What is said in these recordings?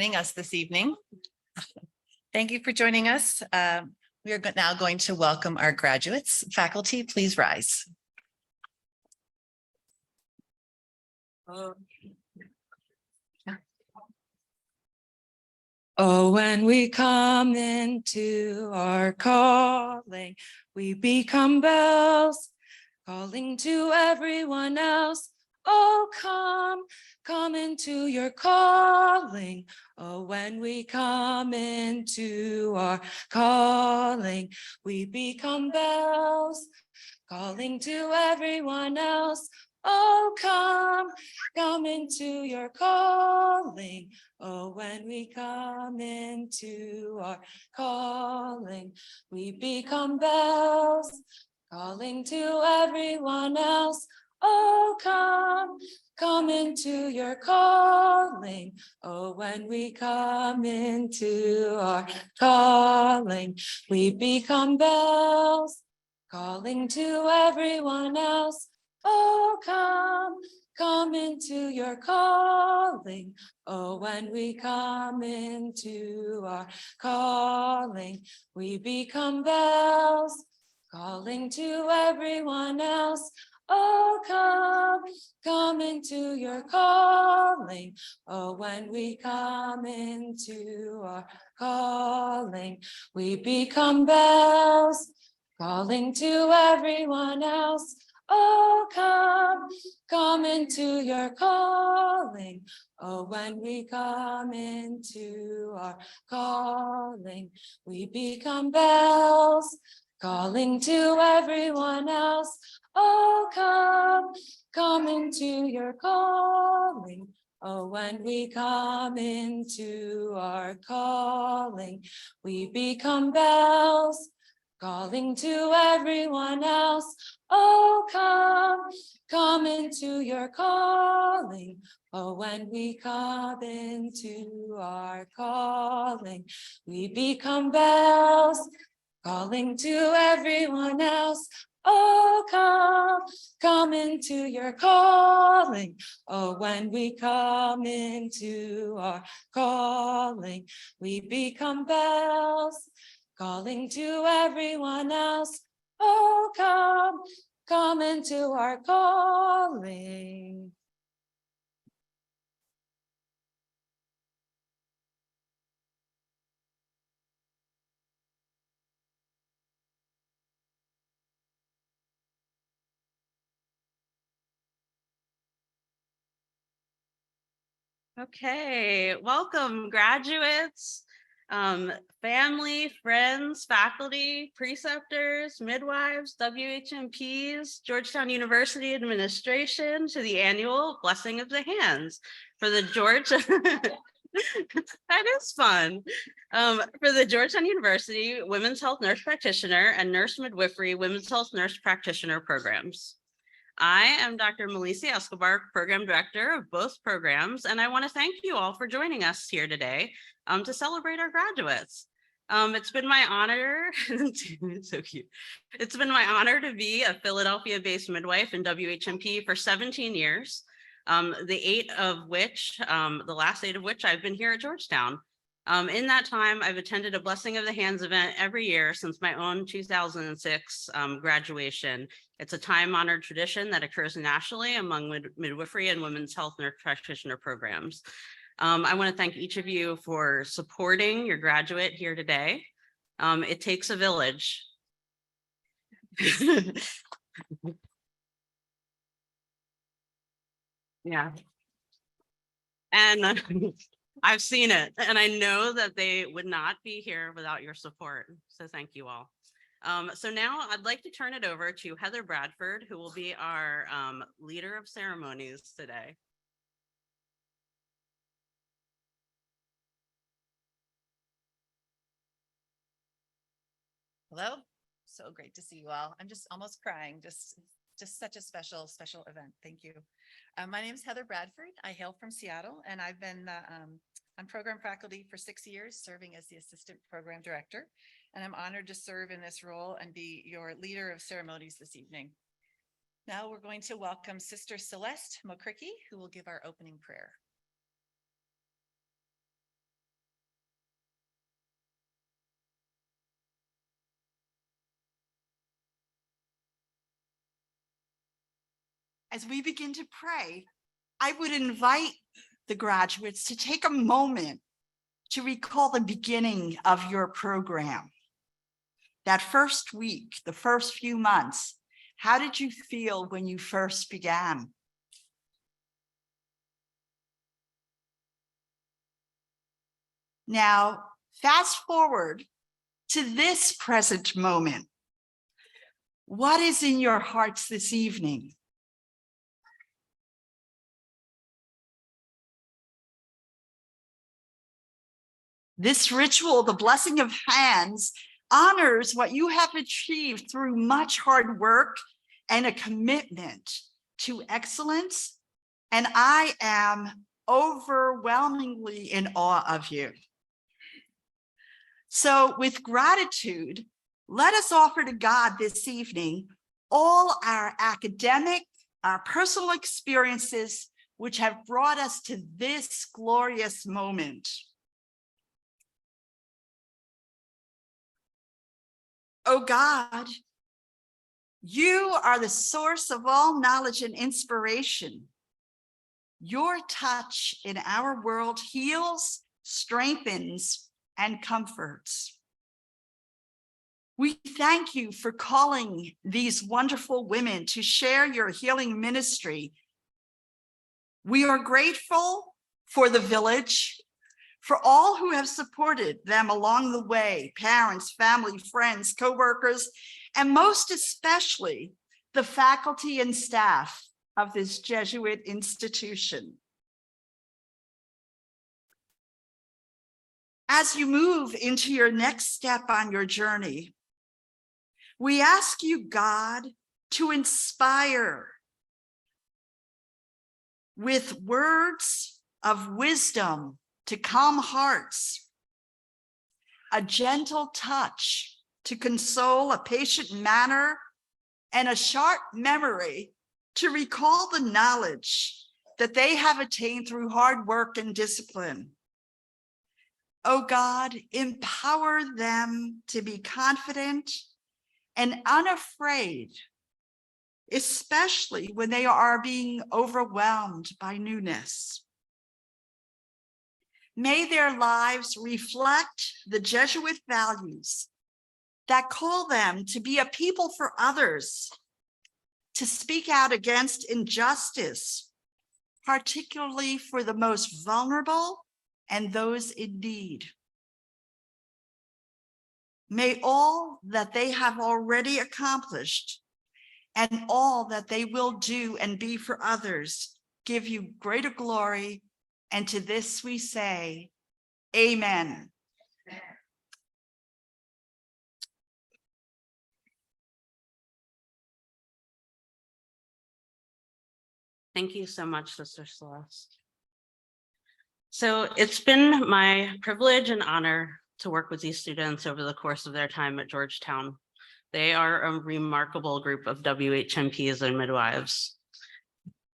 Joining us this evening. Thank you for joining us. We are now going to welcome our graduates. Faculty, please rise. Oh, when we come into our calling, we become bells, calling to everyone else. Oh, come into your calling. Oh, when we come into our calling, we become bells, calling to everyone else. Oh, come into your calling. Oh, when we come into our calling, we become bells, calling to everyone else. Oh, come into your calling. Oh, when we come into our calling, we become bells, calling to everyone else. Oh, come into your calling. Oh, when we come into our calling, we become bells, calling to everyone else. Oh, come into your calling. Oh, when we come into our calling, we become bells, calling to everyone else. Oh, come into your calling. Oh, when we come into our calling, we become bells, calling to everyone else. Oh, come into your calling. Oh, when we come into our calling, we become bells, calling to everyone else. Oh, come into your calling. Oh, when we come into our calling, we become bells, calling to everyone else. Oh, come into your calling. Oh, when we come into our calling, we become bells, calling to everyone else. Oh, come into our calling. Okay, welcome graduates, family, friends, faculty, preceptors, midwives, WHNPs, Georgetown University administration to the annual Blessing of the Hands for the that is fun. For the Georgetown University Women's Health Nurse Practitioner and Nurse Midwifery Women's Health Nurse Practitioner programs. I am Dr. Melissa Escobar, Program Director of both programs, and I want to thank you all for joining us here today to celebrate our graduates. It's been my honor, it's so cute. It's been my honor to be a Philadelphia-based midwife in WHNP for 17 years, the last 8 of which I've been here at Georgetown. In that time, I've attended a Blessing of the Hands event every year since my own 2006 graduation. It's a time-honored tradition that occurs nationally among midwifery and women's health nurse practitioner programs. I want to thank each of you for supporting your graduate here today. It takes a village. Yeah. And I've seen it, and I know that they would not be here without your support. So thank you all. So now I'd like to turn it over to Heather Bradford, who will be our leader of ceremonies today. Hello. So great to see you all. I'm just almost crying. Just such a special event. Thank you. My name is Heather Bradford. I hail from Seattle, and I've been on program faculty for 6 years, serving as the assistant program director. And I'm honored to serve in this role and be your leader of ceremonies this evening. Now we're going to welcome Sister Celeste McCricky, who will give our opening prayer. As we begin to pray, I would invite the graduates to take a moment to recall the beginning of your program. That first week, the first few months, how did you feel when you first began? Now, fast forward to this present moment. What is in your hearts this evening? This ritual, the blessing of hands, honors what you have achieved through much hard work and a commitment to excellence. And I am overwhelmingly in awe of you. So with gratitude, let us offer to God this evening all our academic, our personal experiences, which have brought us to this glorious moment. Oh God, you are the source of all knowledge and inspiration. Your touch in our world heals, strengthens, and comforts. We thank you for calling these wonderful women to share your healing ministry. We are grateful for the village, for all who have supported them along the way, parents, family, friends, coworkers, and most especially the faculty and staff of this Jesuit institution. As you move into your next step on your journey, we ask you, God, to inspire with words of wisdom to calm hearts, a gentle touch to console, a patient manner, and a sharp memory to recall the knowledge that they have attained through hard work and discipline. Oh God, empower them to be confident and unafraid, especially when they are being overwhelmed by newness. May their lives reflect the Jesuit values that call them to be a people for others, to speak out against injustice, particularly for the most vulnerable and those in need. May all that they have already accomplished and all that they will do and be for others give you greater glory. And to this we say, Amen. Thank you so much, Sister Celeste. So it's been my privilege and honor to work with these students over the course of their time at Georgetown. They are a remarkable group of WHNPs and midwives.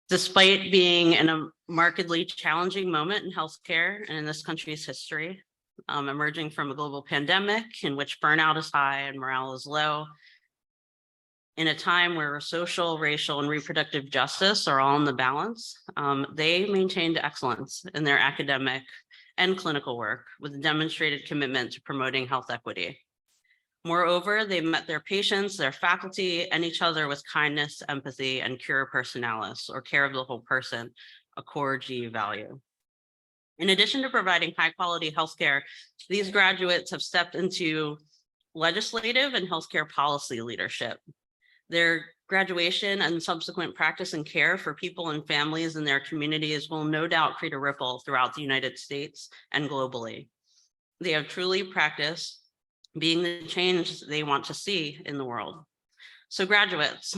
Despite being in a markedly challenging moment in healthcare and in this country's history, emerging from a global pandemic in which burnout is high and morale is low, in a time where social, racial, and reproductive justice are all in the balance, they maintained excellence in their academic and clinical work with a demonstrated commitment to promoting health equity. Moreover, they met their patients, their faculty, and each other with kindness, empathy, and cura personalis, or care of the whole person, a core G value. In addition to providing high-quality healthcare, these graduates have stepped into legislative and healthcare policy leadership. Their graduation and subsequent practice and care for people and families in their communities will no doubt create a ripple throughout the United States and globally. They have truly practiced being the change they want to see in the world. So graduates,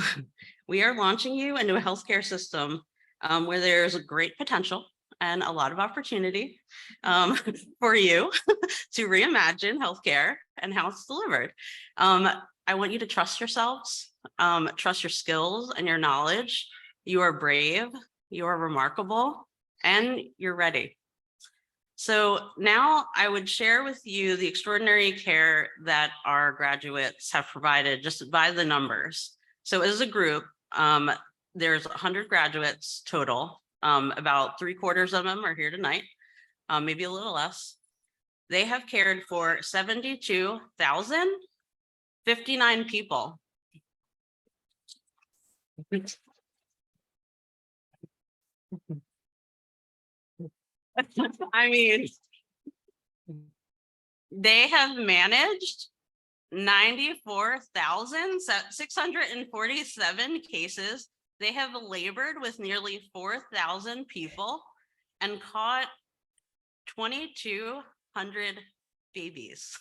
we are launching you into a healthcare system where there's a great potential and a lot of opportunity for you to reimagine healthcare and how it's delivered. I want you to trust yourselves, trust your skills and your knowledge. You are brave, you are remarkable, and you're ready. So now I would share with you the extraordinary care that our graduates have provided just by the numbers. So as a group, there's 100 graduates total. About 3/4 of them are here tonight, maybe a little less. They have cared for 72,059 people. I mean, they have managed 94,647 cases. They have labored with nearly 4,000 people and caught 2,200 babies.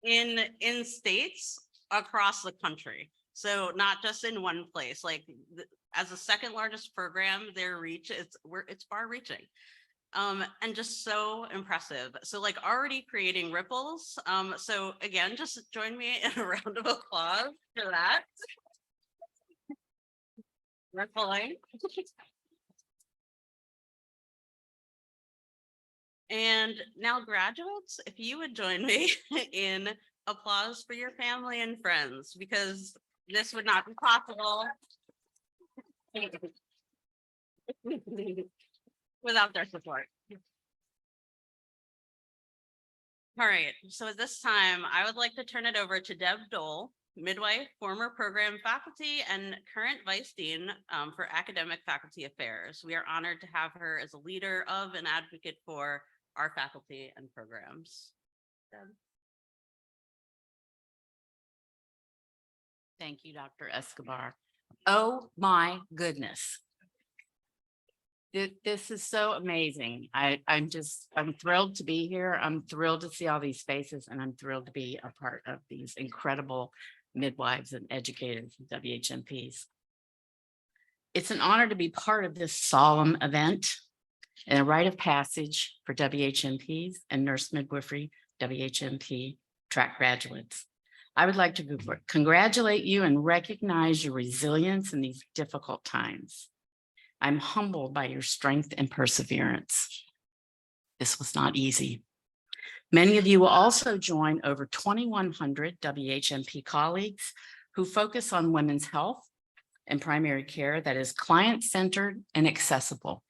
In states across the country. So not just in one place, like as the second largest program, their reach it's far reaching. And just so impressive. So like already creating ripples. So again, just join me in a round of applause for that. Rippling. And now graduates, if you would join me in applause for your family and friends, because this would not be possible without their support. All right, so at this time, I would like to turn it over to Deb Dole, midwife, former program faculty, and current vice dean for academic faculty affairs. We are honored to have her as a leader of and advocate for our faculty and programs. Deb. Thank you, Dr. Escobar. Oh my goodness. This is so amazing. I'm thrilled to be here. I'm thrilled to see all these faces, and I'm thrilled to be a part of these incredible midwives and educators and WHNPs. It's an honor to be part of this solemn event and a rite of passage for WHNPs and nurse midwifery WHNP track graduates. I would like to congratulate you and recognize your resilience in these difficult times. I'm humbled by your strength and perseverance. This was not easy. Many of you will also join over 2,100 WHNP colleagues who focus on women's health and primary care that is client-centered and accessible.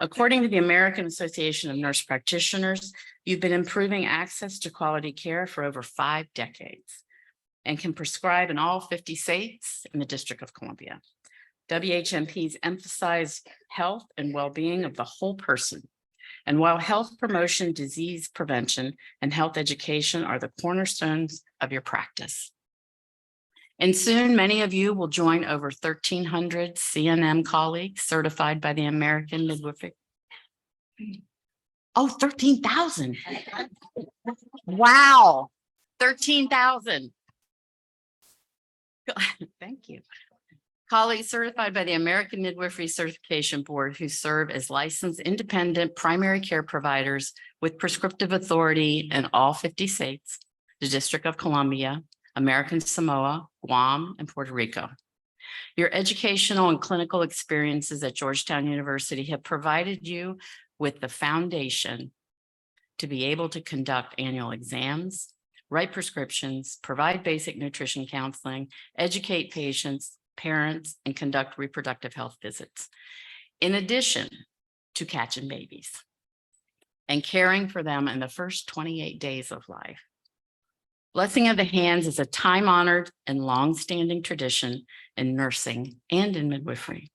According to the American Association of Nurse Practitioners, you've been improving access to quality care for over 5 decades and can prescribe in all 50 states in the District of Columbia. WHNPs emphasize health and well-being of the whole person. And while health promotion, disease prevention, and health education are the cornerstones of your practice. And soon, many of you will join over 1,300 CNM colleagues certified by the American Midwifery. Oh, 13,000. Wow, 13,000. Thank you. Colleagues certified by the American Midwifery Certification Board who serve as licensed independent primary care providers with prescriptive authority in all 50 states, the District of Columbia, American Samoa, Guam, and Puerto Rico. Your educational and clinical experiences at Georgetown University have provided you with the foundation to be able to conduct annual exams, write prescriptions, provide basic nutrition counseling, educate patients, parents, and conduct reproductive health visits, in addition to catching babies and caring for them in the first 28 days of life. Blessing of the hands is a time-honored and long-standing tradition in nursing and in midwifery.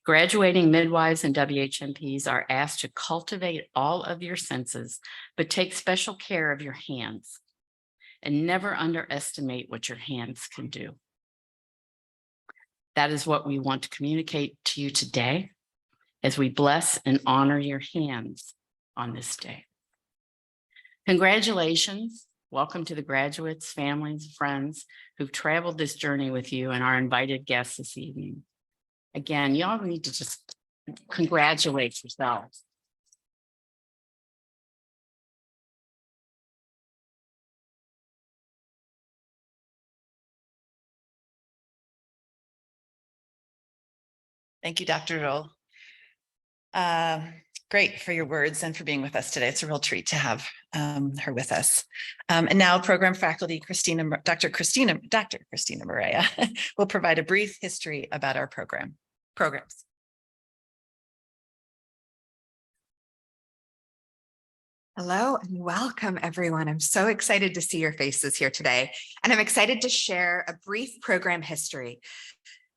Graduating midwives and WHNPs are asked to cultivate all of your senses, but take special care of your hands and never underestimate what your hands can do. That is what we want to communicate to you today as we bless and honor your hands on this day. Congratulations. Welcome to the graduates, families, friends who've traveled this journey with you and our invited guests this evening. Again, y'all need to just congratulate yourselves. Thank you, Dr. Dole. great for your words and for being with us today. It's a real treat to have her with us. And now program faculty Dr. Christina Morea will provide a brief history about our programs. Hello and welcome, everyone. I'm so excited to see your faces here today, and I'm excited to share a brief program history.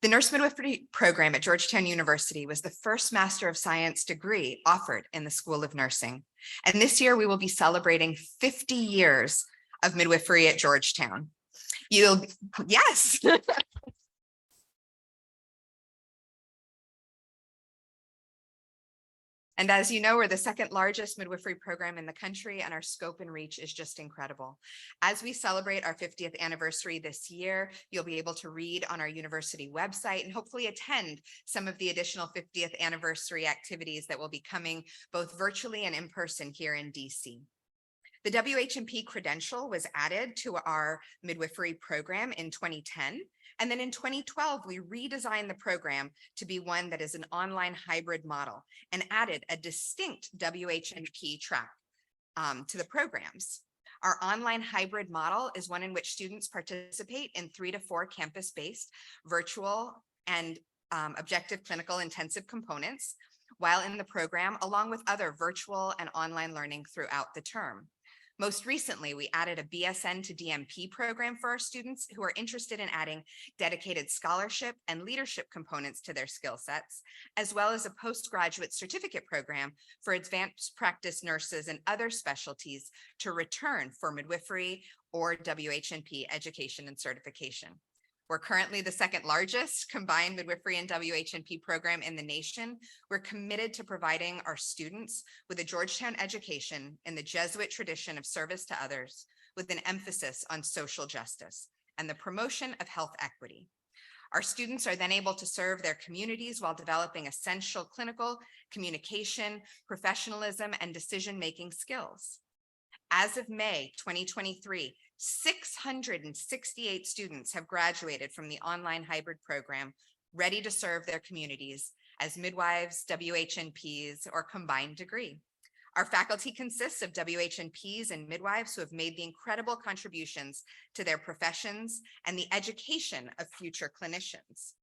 The nurse midwifery program at Georgetown University was the first Master of Science degree offered in the School of Nursing. And this year we will be celebrating 50 years of midwifery at Georgetown. Yes. And as you know, we're the second largest midwifery program in the country, and our scope and reach is just incredible. As we celebrate our 50th anniversary this year, you'll be able to read on our university website and hopefully attend some of the additional 50th anniversary activities that will be coming both virtually and in person here in DC. The WHNP credential was added to our midwifery program in 2010. And then in 2012, we redesigned the program to be one that is an online hybrid model and added a distinct WHNP track to the programs. Our online hybrid model is one in which students participate in 3 to 4 campus-based virtual and objective clinical intensive components while in the program, along with other virtual and online learning throughout the term. Most recently, we added a BSN to DMP program for our students who are interested in adding dedicated scholarship and leadership components to their skill sets, as well as a postgraduate certificate program for advanced practice nurses and other specialties to return for midwifery or WHNP education and certification. We're currently the second largest combined midwifery and WHNP program in the nation. We're committed to providing our students with a Georgetown education in the Jesuit tradition of service to others, with an emphasis on social justice and the promotion of health equity. Our students are then able to serve their communities while developing essential clinical, communication, professionalism, and decision-making skills. As of May 2023, 668 students have graduated from the online hybrid program, ready to serve their communities as midwives, WHNPs, or combined degree. Our faculty consists of WHNPs and midwives who have made the incredible contributions to their professions and the education of future clinicians.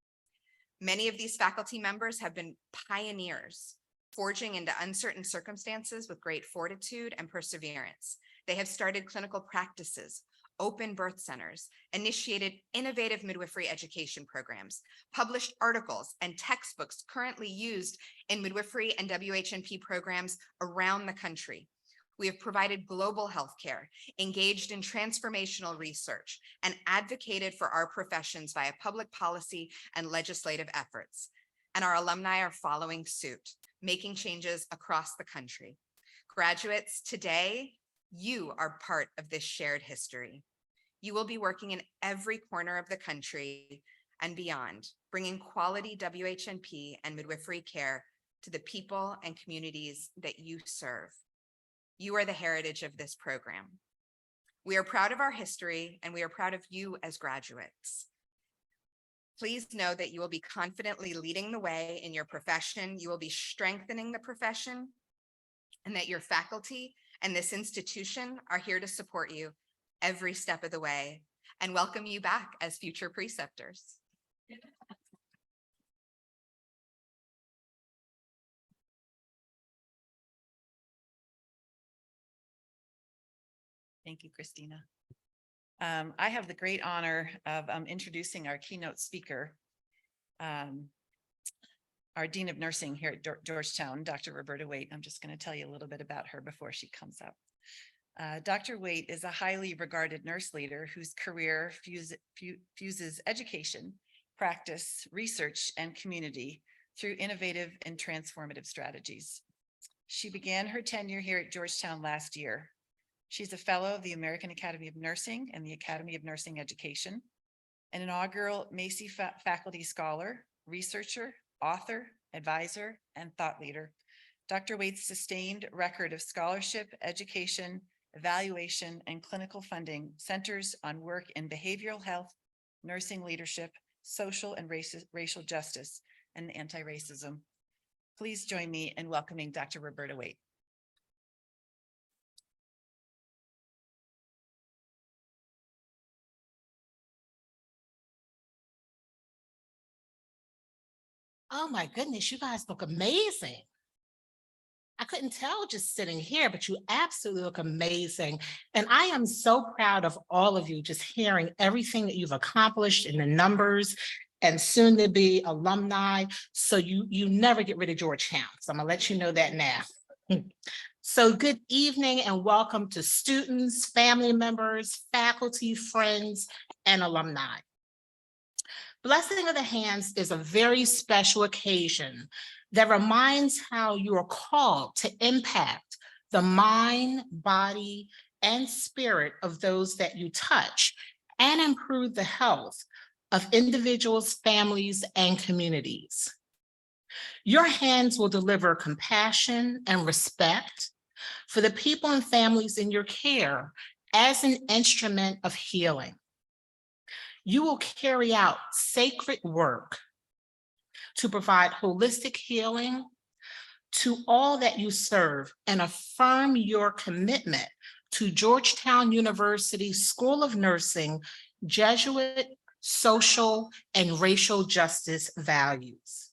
Many of these faculty members have been pioneers, forging into uncertain circumstances with great fortitude and perseverance. They have started clinical practices, open birth centers, initiated innovative midwifery education programs, published articles and textbooks currently used in midwifery and WHNP programs around the country. We have provided global healthcare, engaged in transformational research, and advocated for our professions via public policy and legislative efforts. And our alumni are following suit, making changes across the country. Graduates, today, you are part of this shared history. You will be working in every corner of the country and beyond, bringing quality WHNP and midwifery care to the people and communities that you serve. You are the heritage of this program. We are proud of our history, and we are proud of you as graduates. Please know that you will be confidently leading the way in your profession. You will be strengthening the profession, and that your faculty and this institution are here to support you every step of the way and welcome you back as future preceptors. Thank you, Christina. I have the great honor of introducing our keynote speaker, our Dean of Nursing here at Georgetown, Dr. Roberta Waite. I'm just going to tell you a little bit about her before she comes up. Dr. Waite is a highly regarded nurse leader whose career fuses education, practice, research, and community through innovative and transformative strategies. She began her tenure here at Georgetown last year. She's a fellow of the American Academy of Nursing and the Academy of Nursing Education, an inaugural Macy faculty scholar, researcher, author, advisor, and thought leader. Dr. Waite's sustained record of scholarship, education, evaluation, and clinical funding centers on work in behavioral health, nursing leadership, social and racial justice, and anti-racism. Please join me in welcoming Dr. Roberta Waite. Oh my goodness, you guys look amazing. I couldn't tell just sitting here, but you absolutely look amazing. And I am so proud of all of you, just hearing everything that you've accomplished in the numbers and soon to be alumni. So you never get rid of Georgetown. So I'm gonna let you know that now. So good evening and welcome to students, family members, faculty, friends, and alumni. Blessing of the Hands is a very special occasion that reminds how you are called to impact the mind, body, and spirit of those that you touch and improve the health of individuals, families, and communities. Your hands will deliver compassion and respect for the people and families in your care as an instrument of healing. You will carry out sacred work to provide holistic healing to all that you serve and affirm your commitment to Georgetown University School of Nursing, Jesuit, social, and racial justice values.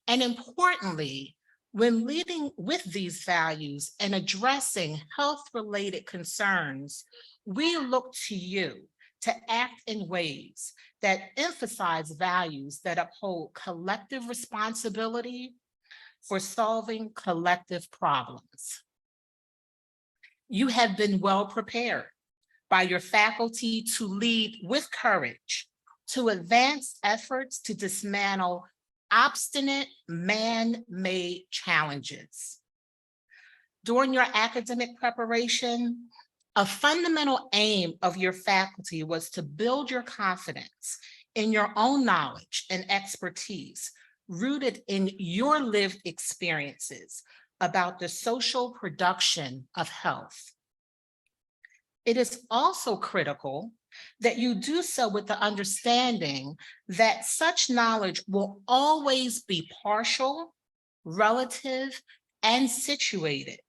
And importantly, when leading with these values and addressing health-related concerns, we look to you to act in ways that emphasize values that uphold collective responsibility for solving collective problems. You have been well prepared by your faculty to lead with courage, to advance efforts to dismantle obstinate man-made challenges. During your academic preparation, a fundamental aim of your faculty was to build your confidence in your own knowledge and expertise rooted in your lived experiences about the social production of health. It is also critical that you do so with the understanding that such knowledge will always be partial, relative, and situated.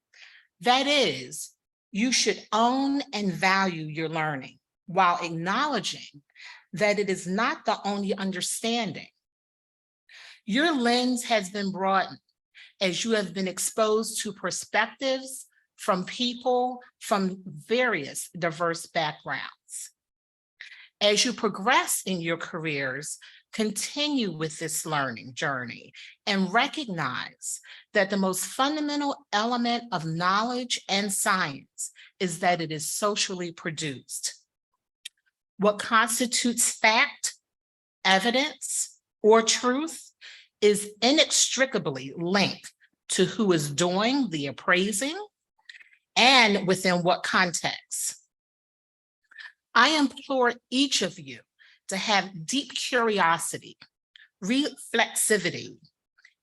That is, you should own and value your learning while acknowledging that it is not the only understanding. Your lens has been broadened as you have been exposed to perspectives from people from various diverse backgrounds. As you progress in your careers, continue with this learning journey and recognize that the most fundamental element of knowledge and science is that it is socially produced. What constitutes fact, evidence, or truth is inextricably linked to who is doing the appraising and within what context. I implore each of you to have deep curiosity, reflexivity,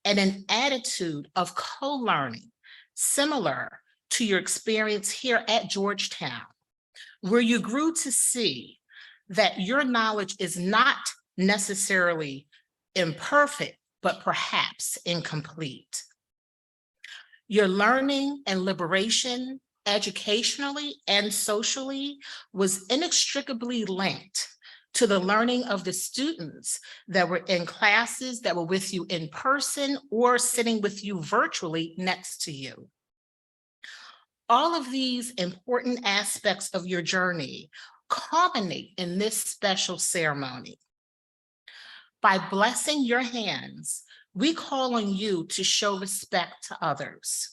and an attitude of co-learning similar to your experience here at Georgetown, where you grew to see that your knowledge is not necessarily imperfect, but perhaps incomplete. Your learning and liberation, educationally and socially, was inextricably linked to the learning of the students that were in classes that were with you in person or sitting with you virtually next to you. All of these important aspects of your journey culminate in this special ceremony. By blessing your hands, we call on you to show respect to others.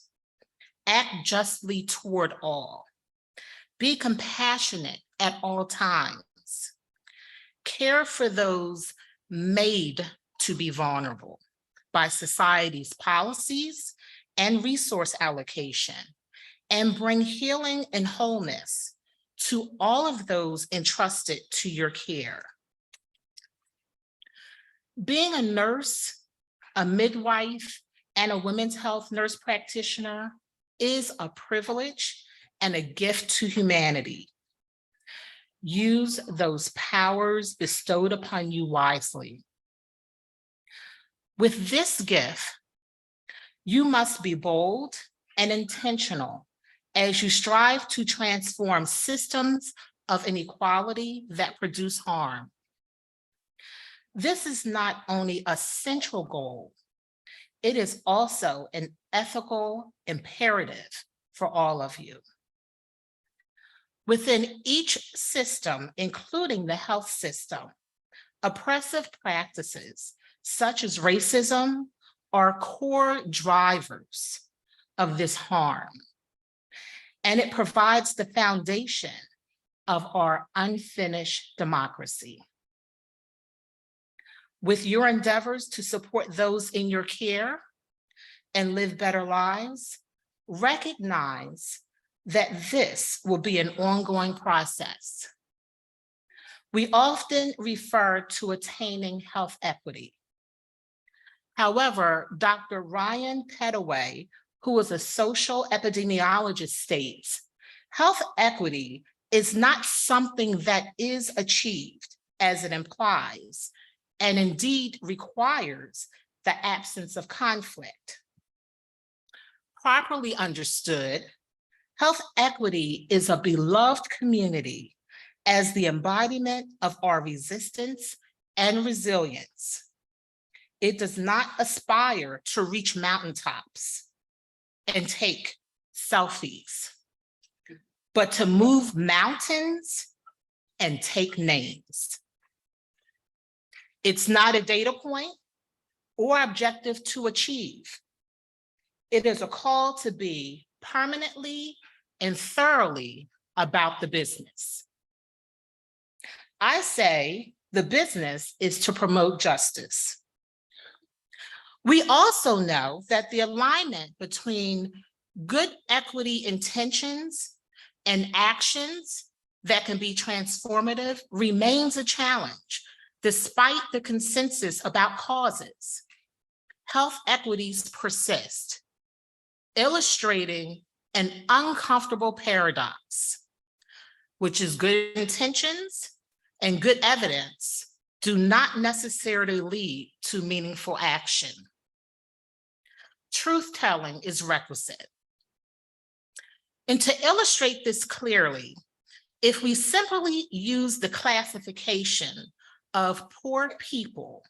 Act justly toward all. Be compassionate at all times. Care for those made to be vulnerable by society's policies and resource allocation, and bring healing and wholeness to all of those entrusted to your care. Being a nurse, a midwife, and a women's health nurse practitioner is a privilege and a gift to humanity. Use those powers bestowed upon you wisely. With this gift, You must be bold and intentional as you strive to transform systems of inequality that produce harm. This is not only a central goal, it is also an ethical imperative for all of you. Within each system, including the health system, oppressive practices such as racism are core drivers of this harm, and it provides the foundation of our unfinished democracy. With your endeavors to support those in your care and live better lives, recognize that this will be an ongoing process. We often refer to attaining health equity. However, Dr. Ryan Pettaway, who is a social epidemiologist, states, health equity is not something that is achieved, as it implies, and indeed requires the absence of conflict. Properly understood, health equity is a beloved community as the embodiment of our resistance and resilience. It does not aspire to reach mountaintops and take selfies, but to move mountains and take names. It's not a data point or objective to achieve. It is a call to be permanently and thoroughly about the business. I say the business is to promote justice. We also know that the alignment between good equity intentions and actions that can be transformative remains a challenge, despite the consensus about causes. Health equities persist, illustrating an uncomfortable paradox, which is good intentions and good evidence do not necessarily lead to meaningful action. Truth-telling is requisite. And to illustrate this clearly, if we simply use the classification of poor people,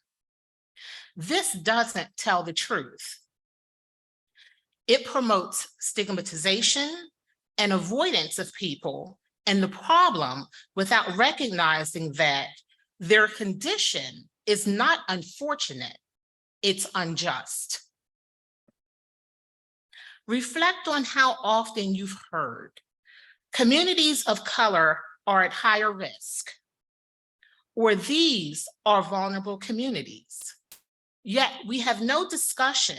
this doesn't tell the truth. It promotes stigmatization and avoidance of people and the problem without recognizing that their condition is not unfortunate, it's unjust. Reflect on how often you've heard communities of color are at higher risk, or these are vulnerable communities. Yet we have no discussion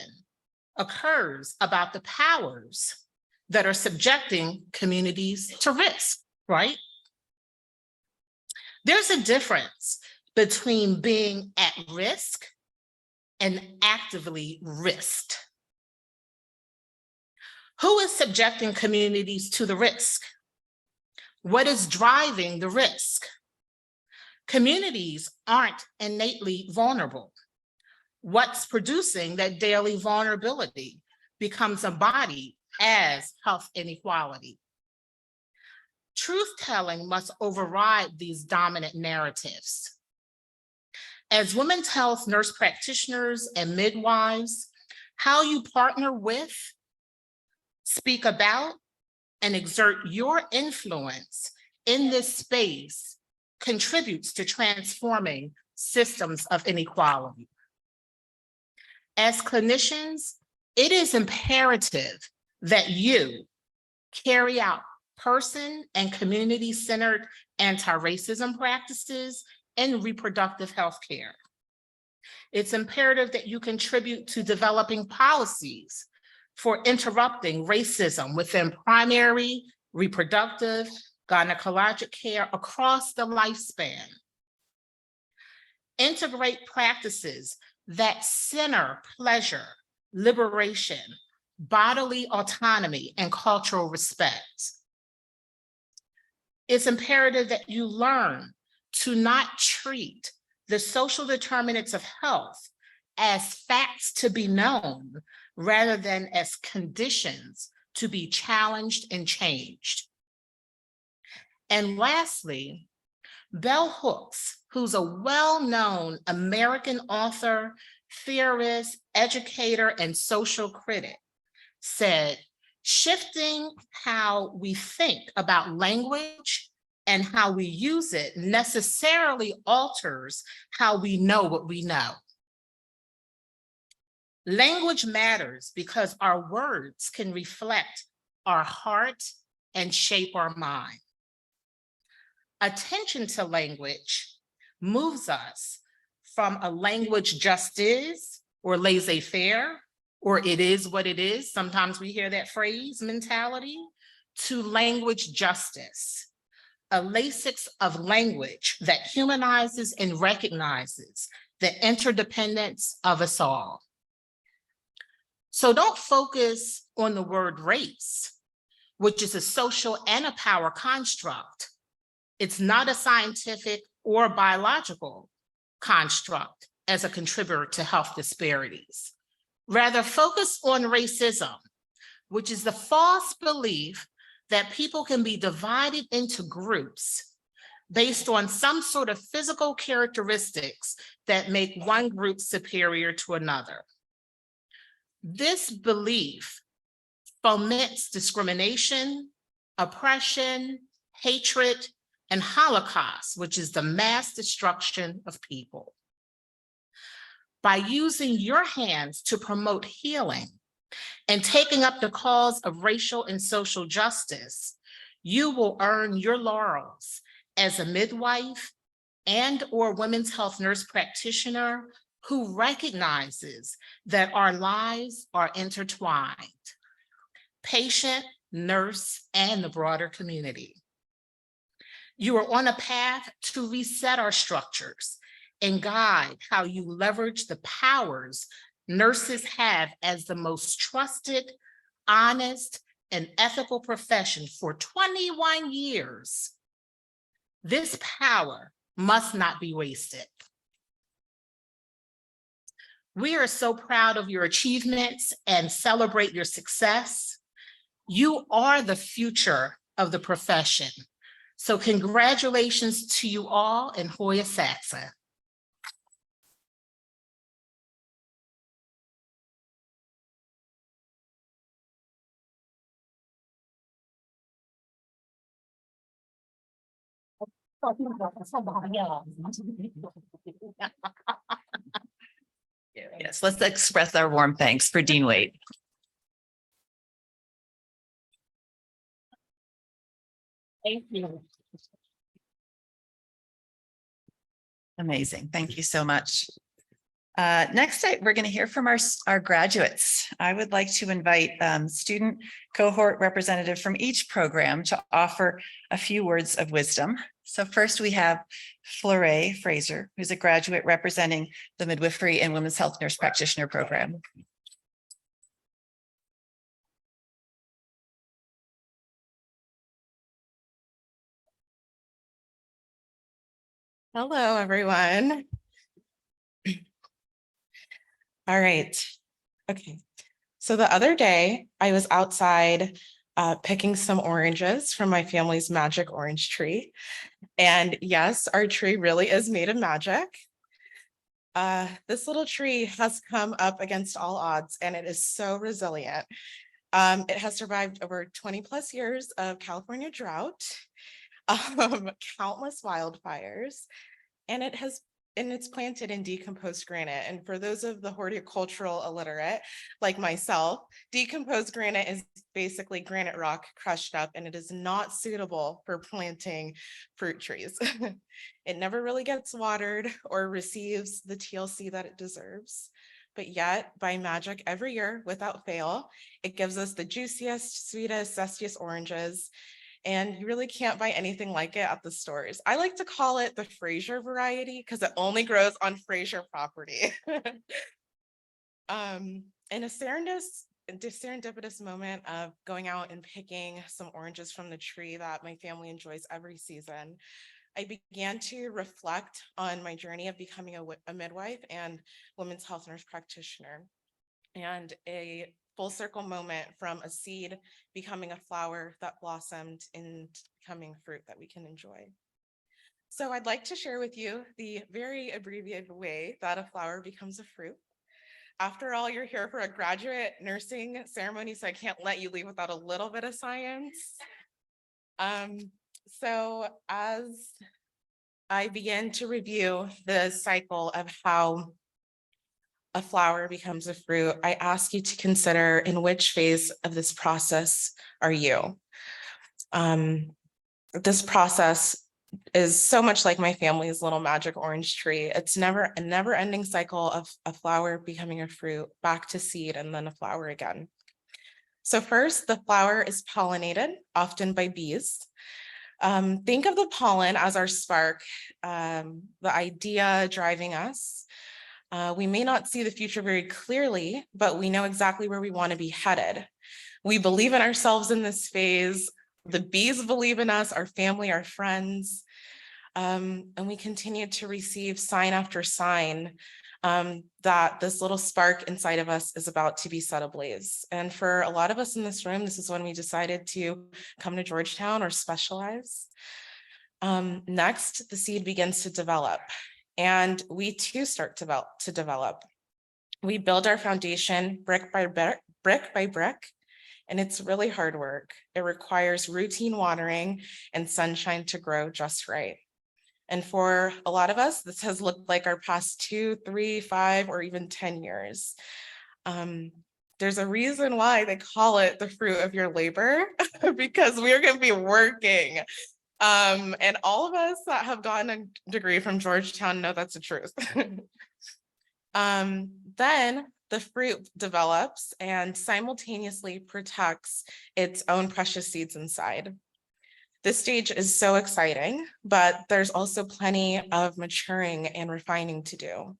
occurs about the powers that are subjecting communities to risk, right? There's a difference between being at risk and actively risked. Who is subjecting communities to the risk? What is driving the risk? Communities aren't innately vulnerable. What's producing that daily vulnerability becomes embodied as health inequality. Truth-telling must override these dominant narratives. As women's health nurse practitioners and midwives, how you partner with, speak about, and exert your influence in this space contributes to transforming systems of inequality. As clinicians, it is imperative that you carry out person and community-centered anti-racism practices in reproductive health care. It's imperative that you contribute to developing policies for interrupting racism within primary, reproductive, gynecologic care across the lifespan. Integrate practices that center pleasure, liberation, bodily autonomy, and cultural respect. It's imperative that you learn to not treat the social determinants of health as facts to be known, rather than as conditions to be challenged and changed. And lastly, Bell Hooks, who's a well-known American author, theorist, educator, and social critic, said, shifting how we think about language and how we use it necessarily alters how we know what we know. Language matters because our words can reflect our heart and shape our mind. Attention to language moves us from a language just is or laissez-faire, or it is what it is. Sometimes we hear that phrase mentality, to language justice, a lasix of language that humanizes and recognizes the interdependence of us all. So don't focus on the word race, which is a social and a power construct. It's not a scientific or biological construct as a contributor to health disparities. Rather, focus on racism, which is the false belief that people can be divided into groups based on some sort of physical characteristics that make one group superior to another. This belief foments discrimination, oppression, hatred, and Holocaust, which is the mass destruction of people. By using your hands to promote healing and taking up the cause of racial and social justice, you will earn your laurels as a midwife and/or women's health nurse practitioner who recognizes that our lives are intertwined, patient, nurse, and the broader community. You are on a path to reset our structures and guide how you leverage the powers nurses have as the most trusted, honest, and ethical profession for 21 years. This power must not be wasted. We are so proud of your achievements and celebrate your success. You are the future of the profession. So congratulations to you all and Hoya Saxa. Yes, let's express our warm thanks for Dean Wade. Thank you. Amazing. Thank you so much. Next, we're going to hear from our graduates. I would like to invite student cohort representative from each program to offer a few words of wisdom. So first we have Flore Fraser, who's a graduate representing the Midwifery and Women's Health Nurse Practitioner program. Hello, everyone. All right. Okay. So the other day I was outside picking some oranges from my family's magic orange tree. And yes, our tree really is made of magic. This little tree has come up against all odds and it is so resilient. It has survived over 20 plus years of California drought, countless wildfires, and it's planted in decomposed granite. And for those of the horticultural illiterate like myself, decomposed granite is basically granite rock crushed up, and it is not suitable for planting fruit trees. It never really gets watered or receives the TLC that it deserves. But yet, by magic, every year, without fail, it gives us the juiciest, sweetest, zestiest oranges. And you really can't buy anything like it at the stores. I like to call it the Fraser variety because it only grows on Fraser property. In a serendipitous moment of going out and picking some oranges from the tree that my family enjoys every season, I began to reflect on my journey of becoming a midwife and women's health nurse practitioner. and a full circle moment from a seed becoming a flower that blossomed into becoming fruit that we can enjoy. So I'd like to share with you the very abbreviated way that a flower becomes a fruit. After all, you're here for a graduate nursing ceremony, so I can't let you leave without a little bit of science. So as I begin to review the cycle of how a flower becomes a fruit, I ask you to consider in which phase of this process are you. This process is so much like my family's little magic orange tree. It's a never ending cycle of a flower becoming a fruit, back to seed, and then a flower again. So first, the flower is pollinated, often by bees. Think of the pollen as our spark, the idea driving us. We may not see the future very clearly, but we know exactly where we want to be headed. We believe in ourselves in this phase. The bees believe in us, our family, our friends. And we continue to receive sign after sign that this little spark inside of us is about to be set ablaze. And for a lot of us in this room, this is when we decided to come to Georgetown or specialize. Next, the seed begins to develop, and we too start to develop. We build our foundation brick by brick, and it's really hard work. It requires routine watering and sunshine to grow just right. And for a lot of us, this has looked like our past 2, 3, 5, or even 10 years. There's a reason why they call it the fruit of your labor, because we're going to be working. And all of us that have gotten a degree from Georgetown know that's the truth. Then the fruit develops and simultaneously protects its own precious seeds inside. This stage is so exciting, but there's also plenty of maturing and refining to do.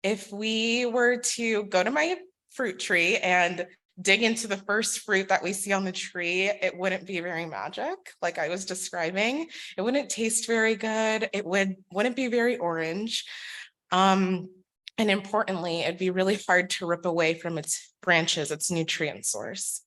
If we were to go to my fruit tree and dig into the first fruit that we see on the tree, it wouldn't be very magic, like I was describing. It wouldn't taste very good. It wouldn't be very orange. And importantly, it'd be really hard to rip away from its branches, its nutrient source.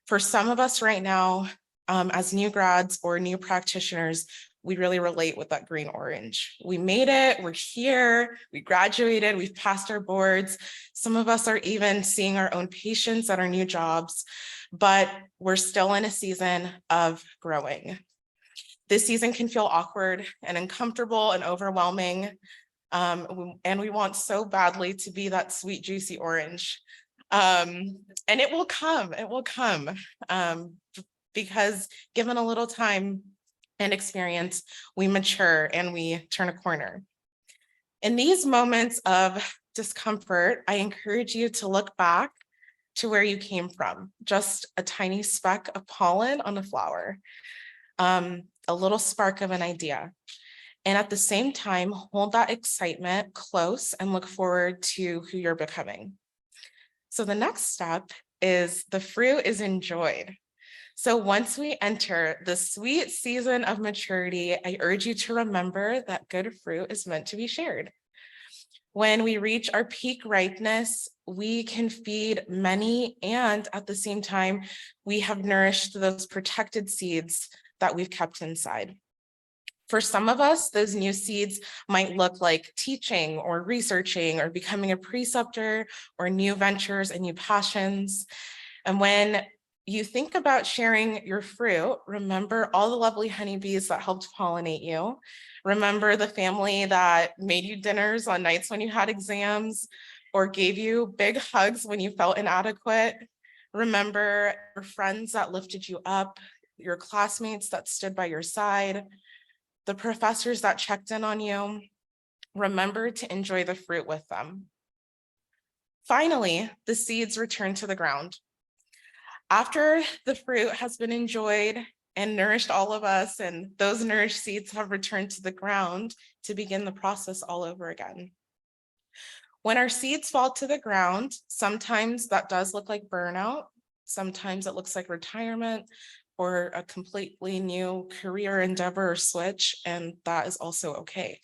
For some of us right now, as new grads or new practitioners, we really relate with that green orange. We made it, we're here, we graduated, we've passed our boards. Some of us are even seeing our own patients at our new jobs, but we're still in a season of growing. This season can feel awkward and uncomfortable and overwhelming. And we want so badly to be that sweet, juicy orange. And it will come, because given a little time and experience, we mature and we turn a corner. In these moments of discomfort, I encourage you to look back to where you came from, just a tiny speck of pollen on a flower, a little spark of an idea. And at the same time, hold that excitement close and look forward to who you're becoming. So the next step is the fruit is enjoyed. So once we enter the sweet season of maturity, I urge you to remember that good fruit is meant to be shared. When we reach our peak ripeness, we can feed many, and at the same time, we have nourished those protected seeds that we've kept inside. For some of us, those new seeds might look like teaching or researching or becoming a preceptor or new ventures and new passions. And when you think about sharing your fruit, remember all the lovely honeybees that helped pollinate you. Remember the family that made you dinners on nights when you had exams or gave you big hugs when you felt inadequate. Remember your friends that lifted you up, your classmates that stood by your side, the professors that checked in on you. Remember to enjoy the fruit with them. Finally, the seeds return to the ground. After the fruit has been enjoyed and nourished all of us, and those nourished seeds have returned to the ground to begin the process all over again. When our seeds fall to the ground, sometimes that does look like burnout. Sometimes it looks like retirement or a completely new career endeavor or switch, and that is also okay.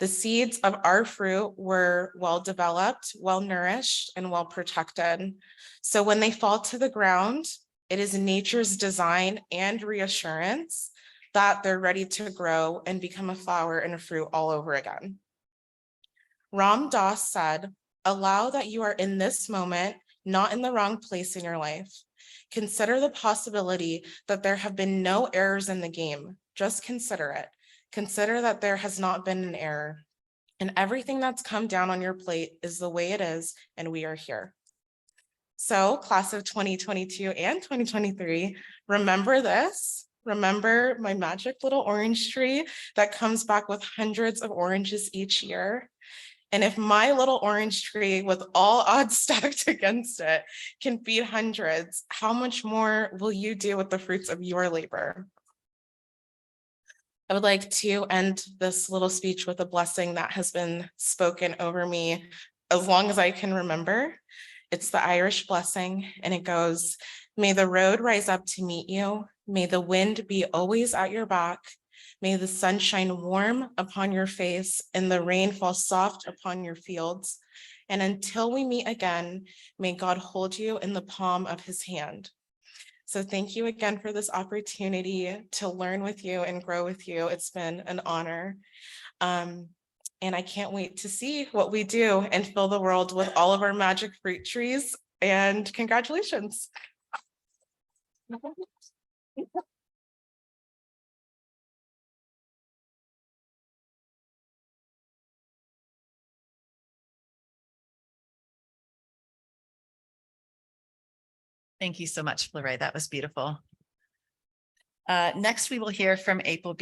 The seeds of our fruit were well developed, well nourished, and well protected. So when they fall to the ground, it is nature's design and reassurance that they're ready to grow and become a flower and a fruit all over again. Ram Dass said, "Allow that you are in this moment, not in the wrong place in your life. Consider the possibility that there have been no errors in the game. Just consider it. Consider that there has not been an error. And everything that's come down on your plate is the way it is, and we are here." So, class of 2022 and 2023, remember this. Remember my magic little orange tree that comes back with hundreds of oranges each year. And if my little orange tree with all odds stacked against it can feed hundreds, how much more will you do with the fruits of your labor? I would like to end this little speech with a blessing that has been spoken over me as long as I can remember. It's the Irish blessing, and it goes, "May the road rise up to meet you. May the wind be always at your back. May the sun shine warm upon your face and the rain fall soft upon your fields. And until we meet again, may God hold you in the palm of his hand." So thank you again for this opportunity to learn with you and grow with you. It's been an honor. And I can't wait to see what we do and fill the world with all of our magic fruit trees. And congratulations. Thank you so much, Florey. That was beautiful. Next, we will hear from April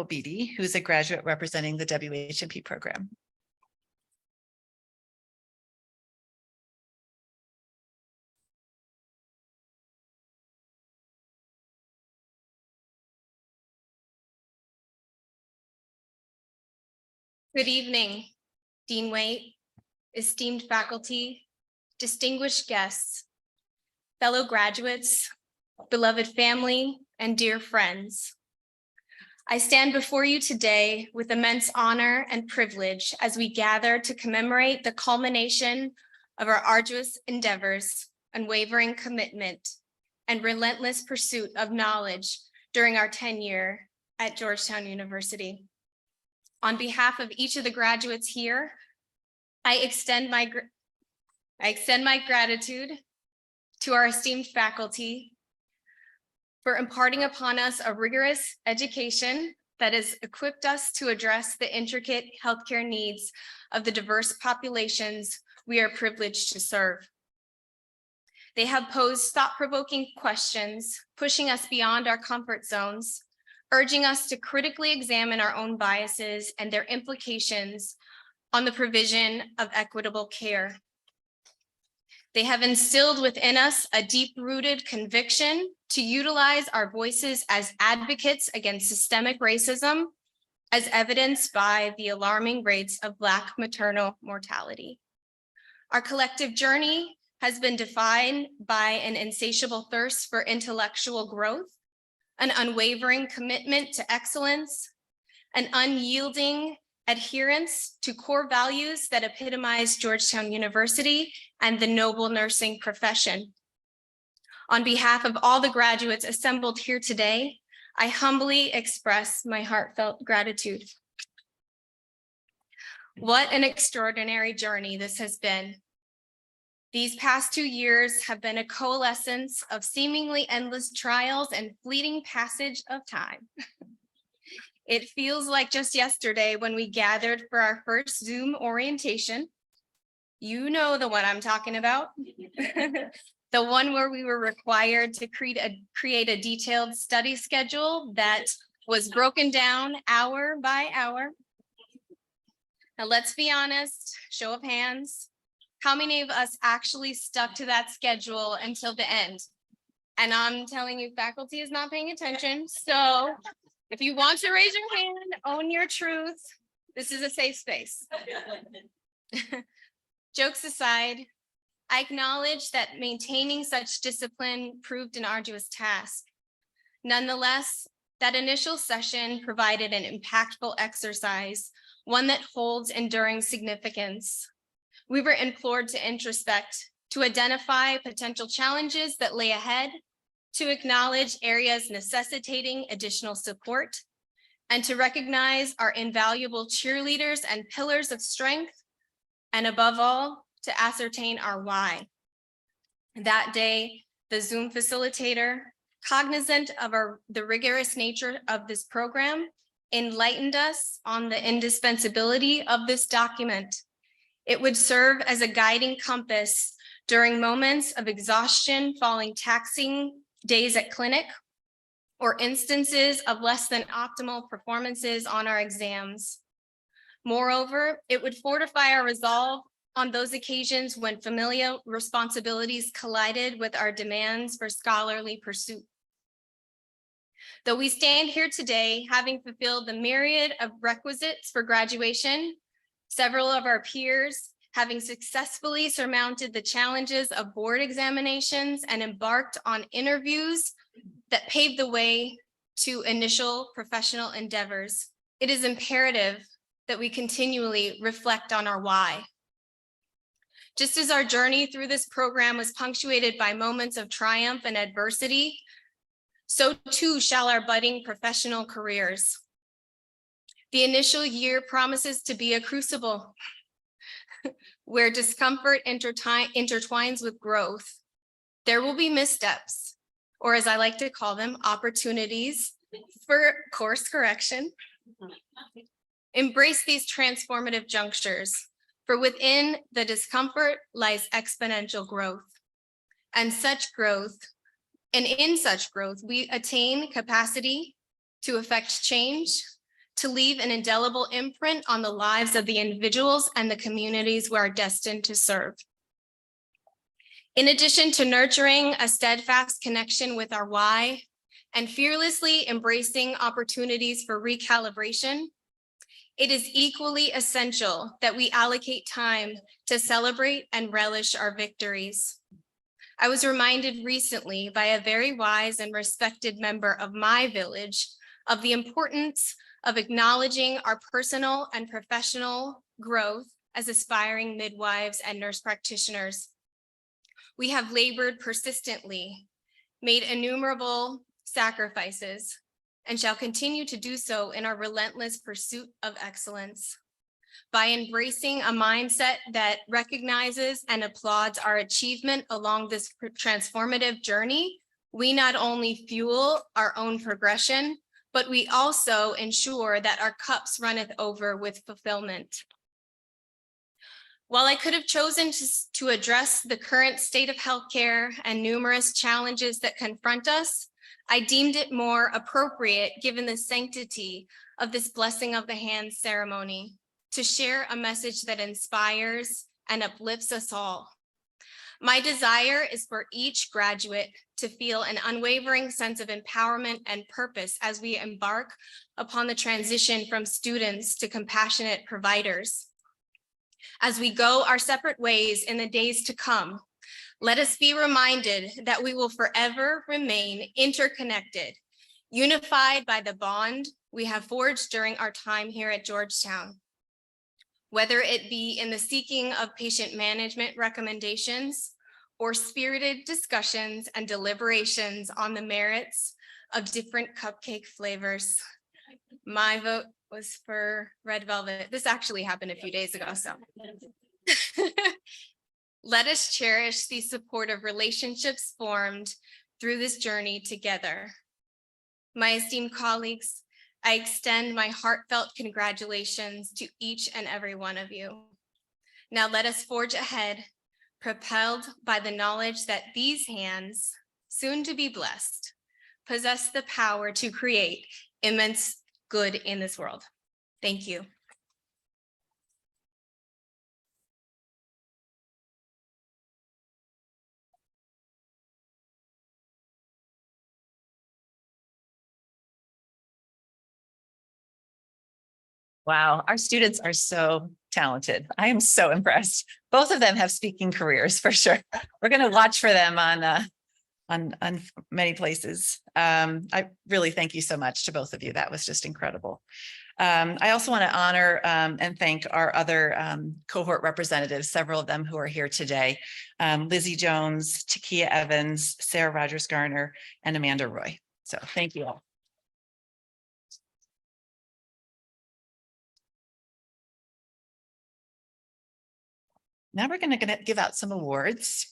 Beatty, who's a graduate representing the WHNP program. Good evening, Dean Waite, esteemed faculty, distinguished guests, fellow graduates, beloved family, and dear friends. I stand before you today with immense honor and privilege as we gather to commemorate the culmination of our arduous endeavors, unwavering commitment, and relentless pursuit of knowledge during our tenure at Georgetown University. On behalf of each of the graduates here, I extend my gratitude to our esteemed faculty for imparting upon us a rigorous education that has equipped us to address the intricate healthcare needs of the diverse populations we are privileged to serve. They have posed thought-provoking questions, pushing us beyond our comfort zones, urging us to critically examine our own biases and their implications on the provision of equitable care. They have instilled within us a deep-rooted conviction to utilize our voices as advocates against systemic racism, as evidenced by the alarming rates of Black maternal mortality. Our collective journey has been defined by an insatiable thirst for intellectual growth, an unwavering commitment to excellence, an unyielding adherence to core values that epitomize Georgetown University and the noble nursing profession. On behalf of all the graduates assembled here today, I humbly express my heartfelt gratitude. What an extraordinary journey this has been. These past 2 years have been a coalescence of seemingly endless trials and fleeting passage of time. It feels like just yesterday when we gathered for our first Zoom orientation. You know the one I'm talking about. The one where we were required to create a detailed study schedule that was broken down hour by hour. Now, let's be honest, show of hands. How many of us actually stuck to that schedule until the end? And I'm telling you, faculty is not paying attention. So if you want to raise your hand, own your truth. This is a safe space. Jokes aside, I acknowledge that maintaining such discipline proved an arduous task. Nonetheless, that initial session provided an impactful exercise, one that holds enduring significance. We were implored to introspect, to identify potential challenges that lay ahead, to acknowledge areas necessitating additional support, and to recognize our invaluable cheerleaders and pillars of strength, and above all, to ascertain our why. That day, the Zoom facilitator, cognizant of the rigorous nature of this program, enlightened us on the indispensability of this document. It would serve as a guiding compass during moments of exhaustion following taxing days at clinic, or instances of less than optimal performances on our exams. Moreover, it would fortify our resolve on those occasions when familial responsibilities collided with our demands for scholarly pursuit. Though we stand here today, having fulfilled the myriad of requisites for graduation, several of our peers having successfully surmounted the challenges of board examinations and embarked on interviews that paved the way to initial professional endeavors, it is imperative that we continually reflect on our why. Just as our journey through this program was punctuated by moments of triumph and adversity, so too shall our budding professional careers. The initial year promises to be a crucible where discomfort intertwines with growth. There will be missteps, or as I like to call them, opportunities for course correction. Embrace these transformative junctures, for within the discomfort lies exponential growth. And in such growth, we attain capacity to affect change, to leave an indelible imprint on the lives of the individuals and the communities we are destined to serve. In addition to nurturing a steadfast connection with our why and fearlessly embracing opportunities for recalibration, it is equally essential that we allocate time to celebrate and relish our victories. I was reminded recently by a very wise and respected member of my village of the importance of acknowledging our personal and professional growth as aspiring midwives and nurse practitioners. We have labored persistently, made innumerable sacrifices, and shall continue to do so in our relentless pursuit of excellence. By embracing a mindset that recognizes and applauds our achievement along this transformative journey, we not only fuel our own progression, but we also ensure that our cups runneth over with fulfillment. While I could have chosen to address the current state of healthcare and numerous challenges that confront us, I deemed it more appropriate, given the sanctity of this blessing of the hands ceremony, to share a message that inspires and uplifts us all. My desire is for each graduate to feel an unwavering sense of empowerment and purpose as we embark upon the transition from students to compassionate providers. As we go our separate ways in the days to come, let us be reminded that we will forever remain interconnected, unified by the bond we have forged during our time here at Georgetown. Whether it be in the seeking of patient management recommendations or spirited discussions and deliberations on the merits of different cupcake flavors. My vote was for red velvet. This actually happened a few days ago, so. Let us cherish these supportive relationships formed through this journey together. My esteemed colleagues, I extend my heartfelt congratulations to each and every one of you. Now let us forge ahead, propelled by the knowledge that these hands, soon to be blessed, possess the power to create immense good in this world. Thank you. Wow, our students are so talented. I am so impressed. Both of them have speaking careers for sure. We're going to watch for them on many places. I really thank you so much to both of you. That was just incredible. I also want to honor and thank our other cohort representatives, several of them who are here today. Lizzie Jones, Takia Evans, Sarah Rogers Garner, and Amanda Roy. So thank you all. Now we're going to give out some awards,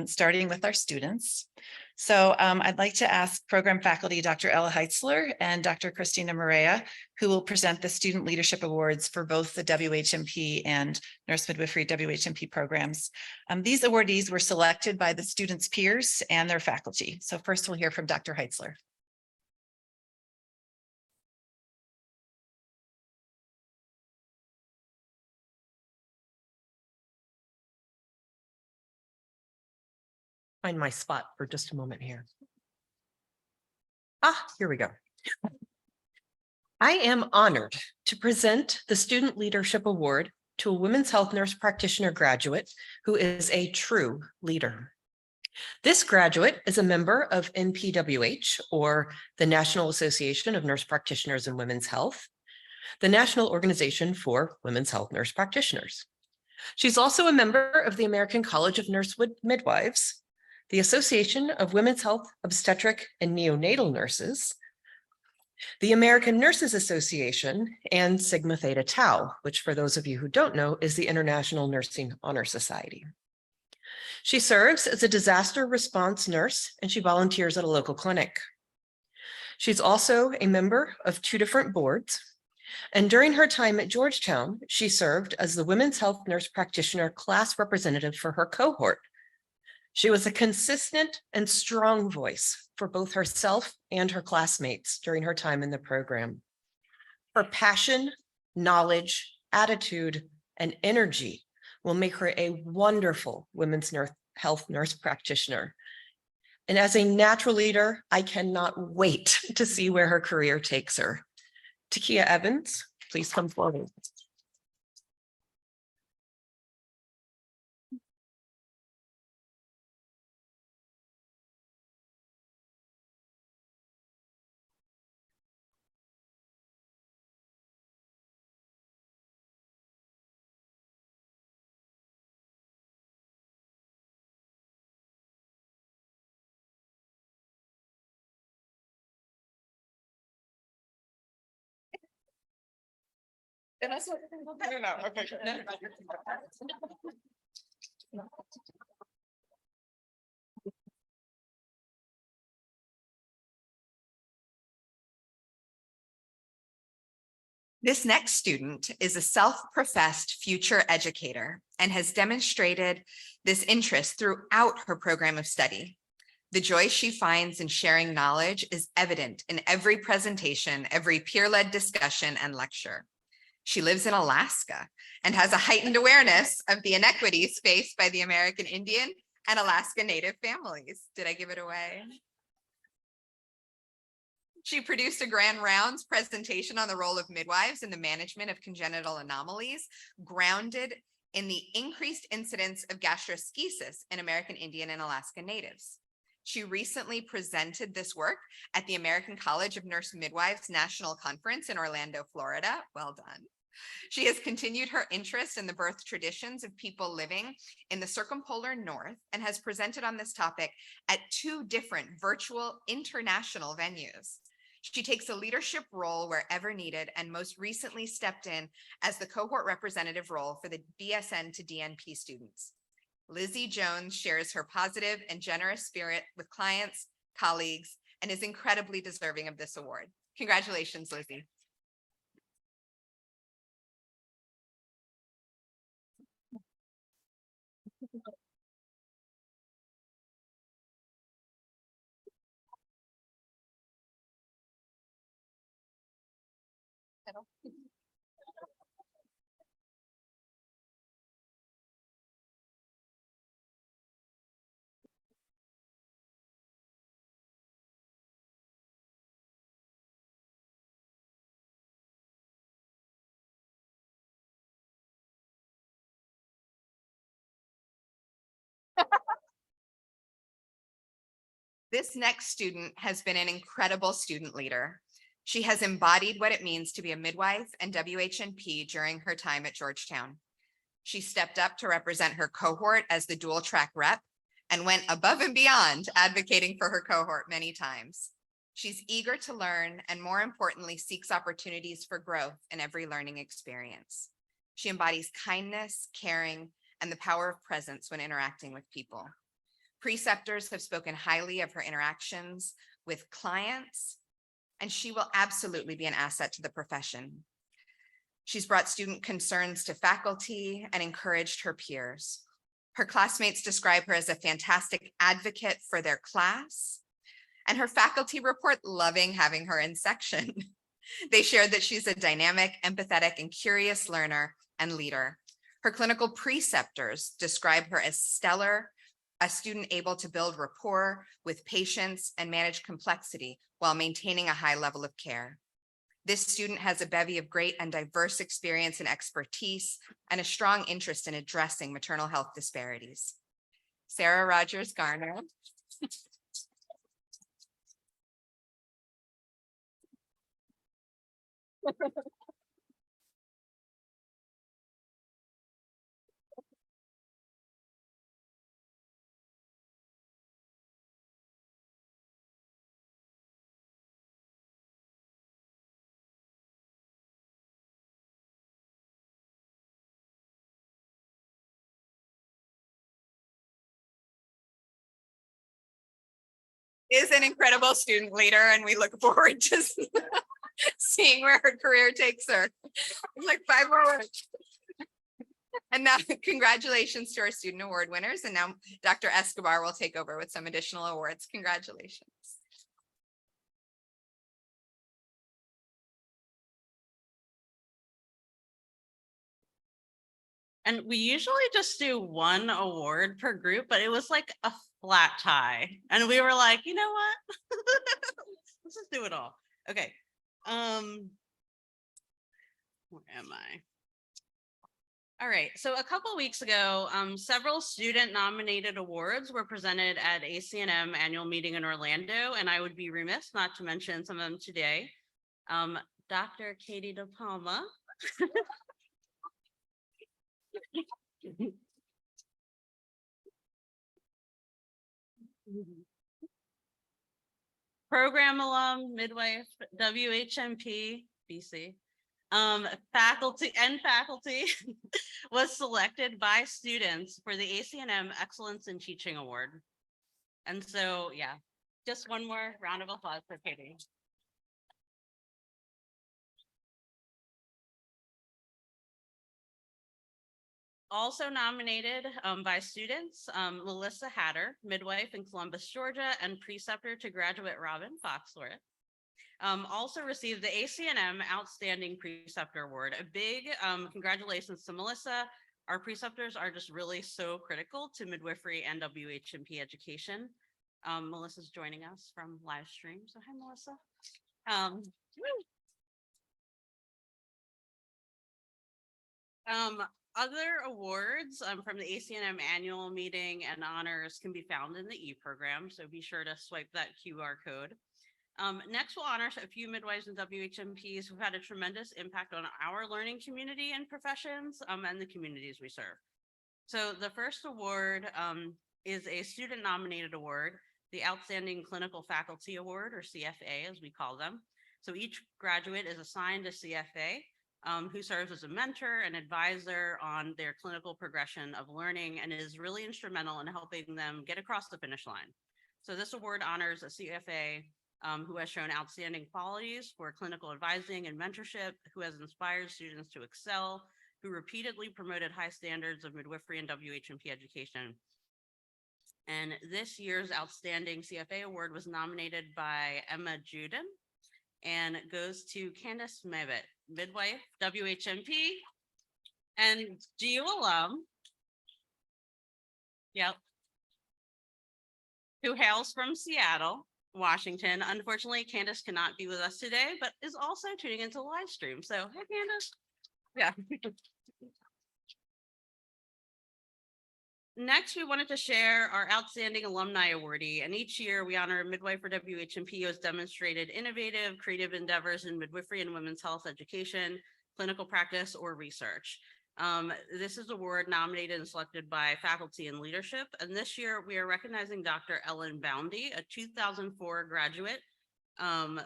starting with our students. So I'd like to ask program faculty, Dr. Ella Heitzler and Dr. Christina Maria, who will present the Student Leadership Awards for both the WHNP and Nurse Midwifery WHNP programs. These awardees were selected by the students' peers and their faculty. So first we'll hear from Dr. Heitzler. Find my spot for just a moment here. Here we go. I am honored to present the Student Leadership Award to a women's health nurse practitioner graduate who is a true leader. This graduate is a member of NPWH, or the National Association of Nurse Practitioners in Women's Health, the National Organization for Women's Health Nurse Practitioners. She's also a member of the American College of Nurse Midwives, the Association of Women's Health Obstetric and Neonatal Nurses, the American Nurses Association, and Sigma Theta Tau, which for those of you who don't know is the International Nursing Honor Society. She serves as a disaster response nurse and she volunteers at a local clinic. She's also a member of 2 different boards. And during her time at Georgetown, she served as the Women's Health Nurse Practitioner class representative for her cohort. She was a consistent and strong voice for both herself and her classmates during her time in the program. Her passion, knowledge, attitude, and energy will make her a wonderful women's health nurse practitioner. And as a natural leader, I cannot wait to see where her career takes her. Takia Evans, please come forward. This next student is a self-professed future educator and has demonstrated this interest throughout her program of study. The joy she finds in sharing knowledge is evident in every presentation, every peer-led discussion and lecture. She lives in Alaska and has a heightened awareness of the inequities faced by the American Indian and Alaska Native families. Did I give it away? She produced a grand rounds presentation on the role of midwives in the management of congenital anomalies, grounded in the increased incidence of gastroschisis in American Indian and Alaska Natives. She recently presented this work at the American College of Nurse Midwives National Conference in Orlando, Florida. Well done. She has continued her interest in the birth traditions of people living in the circumpolar north and has presented on this topic at 2 different virtual international venues. She takes a leadership role wherever needed and most recently stepped in as the cohort representative role for the BSN to DNP students. Lizzie Jones shares her positive and generous spirit with clients, colleagues, and is incredibly deserving of this award. Congratulations, Lizzie. This next student has been an incredible student leader. She has embodied what it means to be a midwife and WHNP during her time at Georgetown. She stepped up to represent her cohort as the dual track rep and went above and beyond advocating for her cohort many times. She's eager to learn and, more importantly, seeks opportunities for growth in every learning experience. She embodies kindness, caring, and the power of presence when interacting with people. Preceptors have spoken highly of her interactions with clients, and she will absolutely be an asset to the profession. She's brought student concerns to faculty and encouraged her peers. Her classmates describe her as a fantastic advocate for their class, and her faculty report loving having her in section. They shared that she's a dynamic, empathetic, and curious learner and leader. Her clinical preceptors describe her as stellar, a student able to build rapport with patients and manage complexity while maintaining a high level of care. This student has a bevy of great and diverse experience and expertise and a strong interest in addressing maternal health disparities. Sarah Rogers Garner. Is an incredible student leader, and we look forward to seeing where her career takes her. Like 5 more words. And now congratulations to our student award winners. And now Dr. Escobar will take over with some additional awards. Congratulations. And we usually just do one award per group, but it was like a flat tie. And we were like, you know what? Let's just do it all. Okay. Where am I? All right. So a couple weeks ago, several student nominated awards were presented at ACNM annual meeting in Orlando, and I would be remiss not to mention some of them today. Dr. Katie De Palma. Program alum, midwife, WHNP, BC. Faculty was selected by students for the ACNM Excellence in Teaching Award. And so, yeah, just one more round of applause for Katie. Also nominated by students, Melissa Hatter, midwife in Columbus, Georgia, and preceptor to graduate Robin Foxworth. Also received the ACNM Outstanding Preceptor Award. A big congratulations to Melissa. Our preceptors are just really so critical to midwifery and WHNP education. Melissa's joining us from live stream. So hi, Melissa. Other awards from the ACNM annual meeting and honors can be found in the e-program, so be sure to swipe that QR code. Next, we'll honor a few midwives and WHNPs who've had a tremendous impact on our learning community and professions and the communities we serve. So the first award is a student nominated award, the Outstanding Clinical Faculty Award, or CFA as we call them. So each graduate is assigned a CFA who serves as a mentor and advisor on their clinical progression of learning and is really instrumental in helping them get across the finish line. So this award honors a CFA who has shown outstanding qualities for clinical advising and mentorship, who has inspired students to excel, who repeatedly promoted high standards of midwifery and WHNP education. And this year's Outstanding CFA Award was nominated by Emma Juden and goes to Candace Mabit, midwife, WHNP, and GU alum. Yep. Who hails from Seattle, Washington. Unfortunately, Candace cannot be with us today, but is also tuning into the live stream. So, hey, Candace. Yeah. Next, we wanted to share our Outstanding Alumni Awardee, and each year we honor a midwife for WHNP who has demonstrated innovative, creative endeavors in midwifery and women's health education, clinical practice, or research. This is an award nominated and selected by faculty and leadership, and this year we are recognizing Dr. Ellen Boundy, a 2004 graduate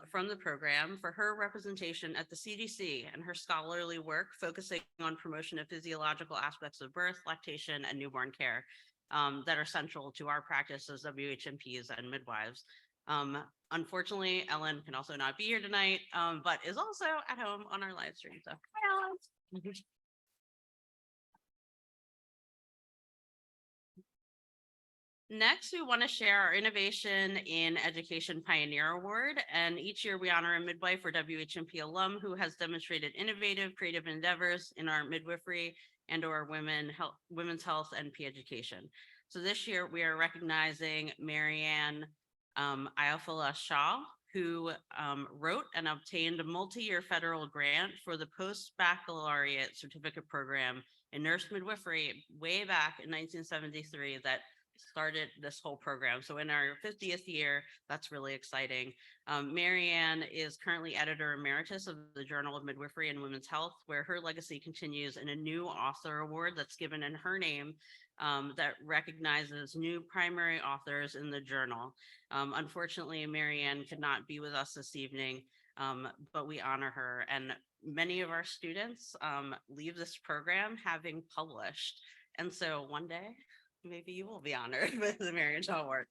from the program, for her representation at the CDC and her scholarly work focusing on promotion of physiological aspects of birth, lactation, and newborn care that are central to our practice as WHMPs and midwives. Unfortunately, Ellen can also not be here tonight, but is also at home on our live stream. So, hi, Ellen. Next, we want to share our Innovation in Education Pioneer Award, and each year we honor a midwife or WHMP alum who has demonstrated innovative, creative endeavors in our midwifery and or women's health and NP education. So this year we are recognizing Marianne Ayafullah Shaw, who wrote and obtained a multi-year federal grant for the post-baccalaureate certificate program in nurse midwifery way back in 1973 that started this whole program. So in our 50th year, that's really exciting. Marianne is currently editor emeritus of the Journal of Midwifery and Women's Health, where her legacy continues in a new author award that's given in her name that recognizes new primary authors in the journal. Unfortunately, Marianne could not be with us this evening, but we honor her. And many of our students leave this program having published. And so one day, maybe you will be honored with the Marianne Shaw Award.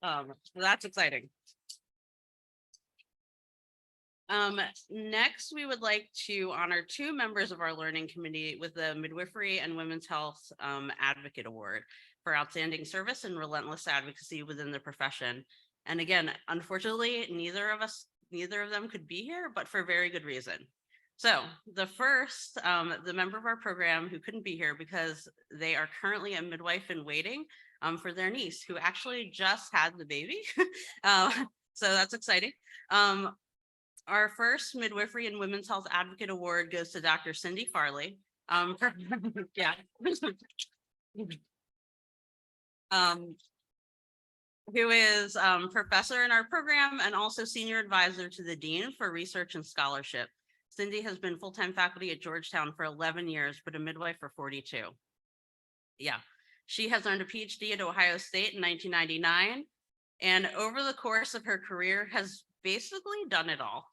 So that's exciting. Next, we would like to honor two members of our learning committee with the Midwifery and Women's Health Advocate Award for outstanding service and relentless advocacy within the profession. And again, unfortunately, neither of them could be here, but for very good reason. So the first, the member of our program who couldn't be here because they are currently a midwife in waiting for their niece who actually just had the baby. So that's exciting. Our first Midwifery and Women's Health Advocate Award goes to Dr. Cindy Farley. Yeah. Who is professor in our program and also senior advisor to the dean for research and scholarship. Cindy has been full-time faculty at Georgetown for 11 years, but a midwife for 42. Yeah, she has earned a PhD at Ohio State in 1999, and over the course of her career has basically done it all.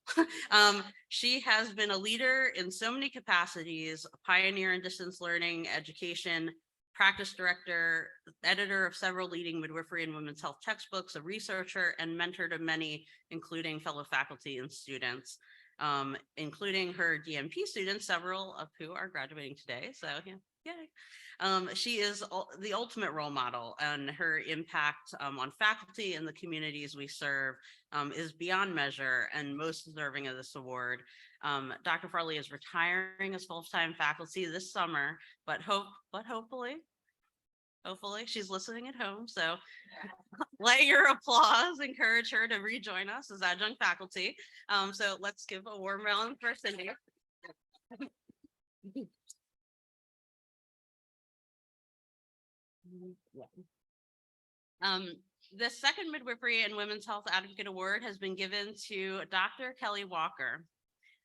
She has been a leader in so many capacities, a pioneer in distance learning, education, practice director, editor of several leading midwifery and women's health textbooks, a researcher, and mentor to many, including fellow faculty and students. Including her DMP students, several of who are graduating today. So yeah, yay. She is the ultimate role model, and her impact on faculty and the communities we serve is beyond measure and most deserving of this award. Dr. Farley is retiring as full-time faculty this summer, but hopefully she's listening at home. So let your applause encourage her to rejoin us as adjunct faculty. So let's give a warm round for Cindy. The second Midwifery and Women's Health Advocate Award has been given to Dr. Kelly Walker.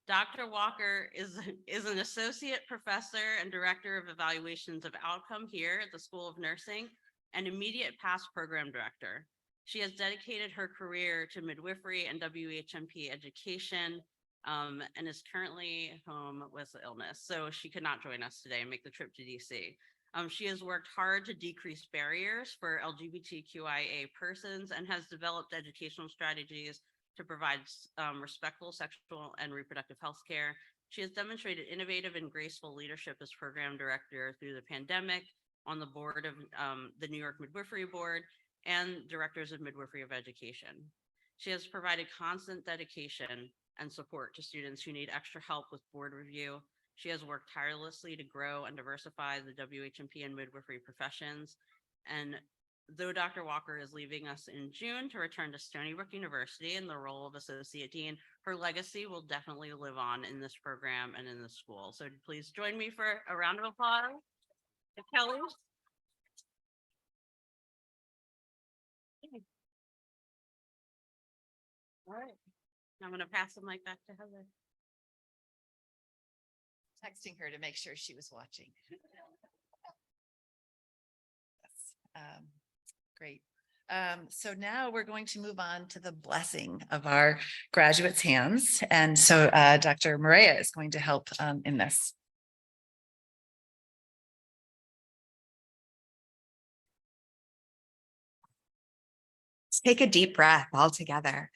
Dr. Walker is an associate professor and director of evaluations of outcome here at the School of Nursing and immediate past program director. She has dedicated her career to midwifery and WHMP education and is currently home with illness. So she could not join us today and make the trip to DC. She has worked hard to decrease barriers for LGBTQIA persons and has developed educational strategies to provide respectful sexual and reproductive health care. She has demonstrated innovative and graceful leadership as program director through the pandemic, on the board of the New York Midwifery Board, and directors of Midwifery of Education. She has provided constant dedication and support to students who need extra help with board review. She has worked tirelessly to grow and diversify the WHMP and midwifery professions. And though Dr. Walker is leaving us in June to return to Stony Brook University in the role of Associate Dean, her legacy will definitely live on in this program and in the school. So please join me for a round of applause to Kelly. All right. I'm going to pass the mic back to Heather. Texting her to make sure she was watching. Great. So now we're going to move on to the blessing of our graduates' hands. And so Dr. Maria is going to help in this. Let's take a deep breath all together.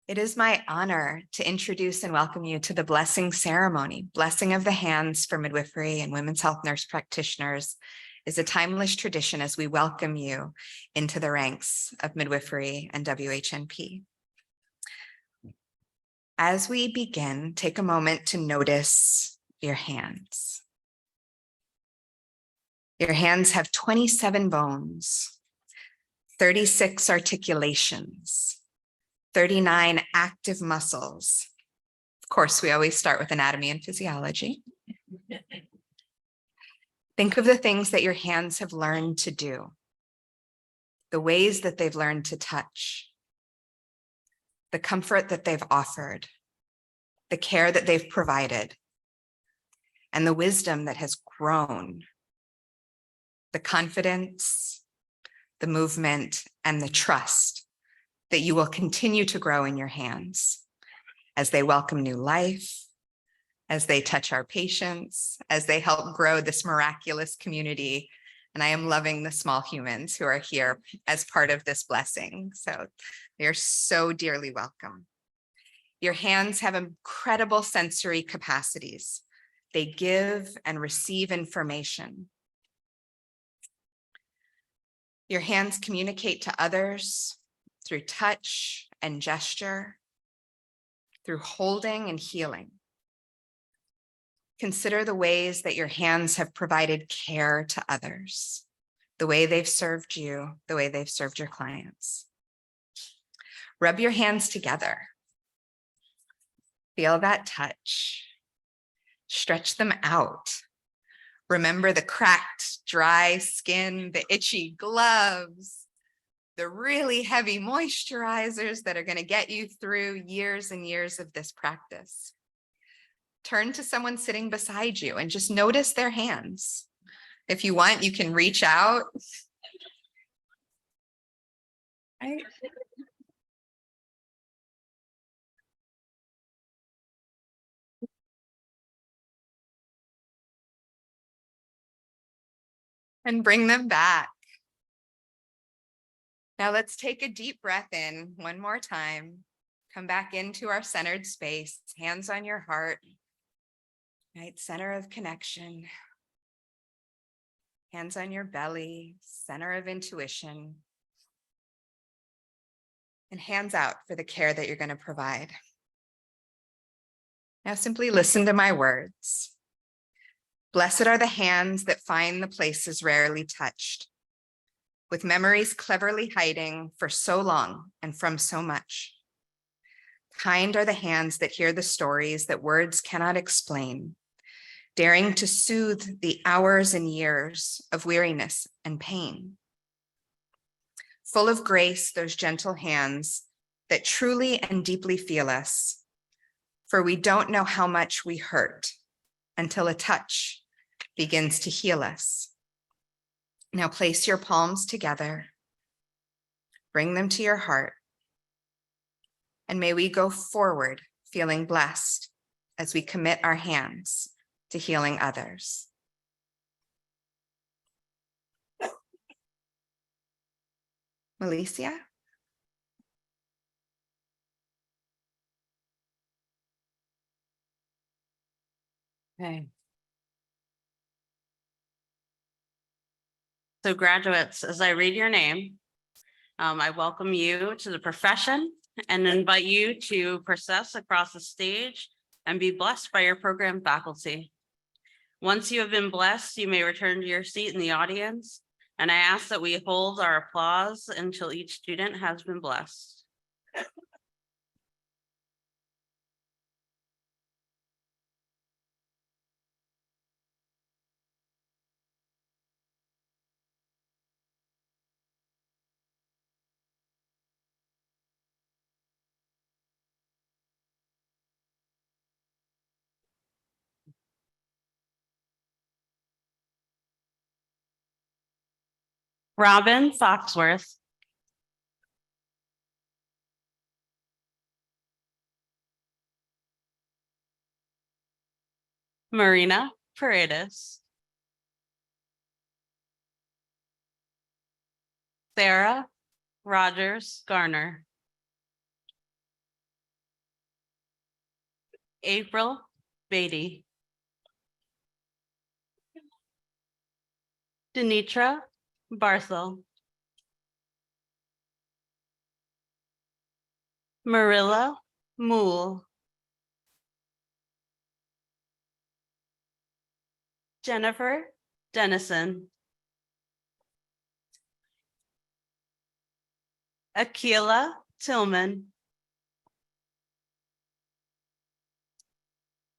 It is my honor to introduce and welcome you to the blessing ceremony. Blessing of the hands for midwifery and women's health nurse practitioners is a timeless tradition as we welcome you into the ranks of midwifery and WHNP. As we begin, take a moment to notice your hands. Your hands have 27 bones, 36 articulations, 39 active muscles. Of course, we always start with anatomy and physiology. Think of the things that your hands have learned to do, the ways that they've learned to touch, the comfort that they've offered, the care that they've provided, and the wisdom that has grown, the confidence, the movement, and the trust that you will continue to grow in your hands as they welcome new life, as they touch our patients, as they help grow this miraculous community. And I am loving the small humans who are here as part of this blessing. So they're so dearly welcome. Your hands have incredible sensory capacities. They give and receive information. Your hands communicate to others through touch and gesture, through holding and healing. Consider the ways that your hands have provided care to others, the way they've served you, the way they've served your clients. Rub your hands together. Feel that touch. Stretch them out. Remember the cracked, dry skin, the itchy gloves, the really heavy moisturizers that are going to get you through years and years of this practice. Turn to someone sitting beside you and just notice their hands. If you want, you can reach out. Right? And bring them back. Now let's take a deep breath in one more time. Come back into our centered space, hands on your heart, right? Center of connection. Hands on your belly, center of intuition. And hands out for the care that you're going to provide. Now simply listen to my words. Blessed are the hands that find the places rarely touched, with memories cleverly hiding for so long and from so much. Kind are the hands that hear the stories that words cannot explain, daring to soothe the hours and years of weariness and pain. Full of grace, those gentle hands that truly and deeply feel us, for we don't know how much we hurt until a touch begins to heal us. Now place your palms together, bring them to your heart, and may we go forward feeling blessed as we commit our hands to healing others. Alicia? Okay. So graduates, as I read your name, I welcome you to the profession and invite you to process across the stage and be blessed by your program faculty. Once you have been blessed, you may return to your seat in the audience, and I ask that we hold our applause until each student has been blessed. Robin Foxworth. Marina Paredes. Sarah Rogers Garner. April Beatty. Denitra Barthel. Marilla Moole. Jennifer Dennison. Akila Tillman.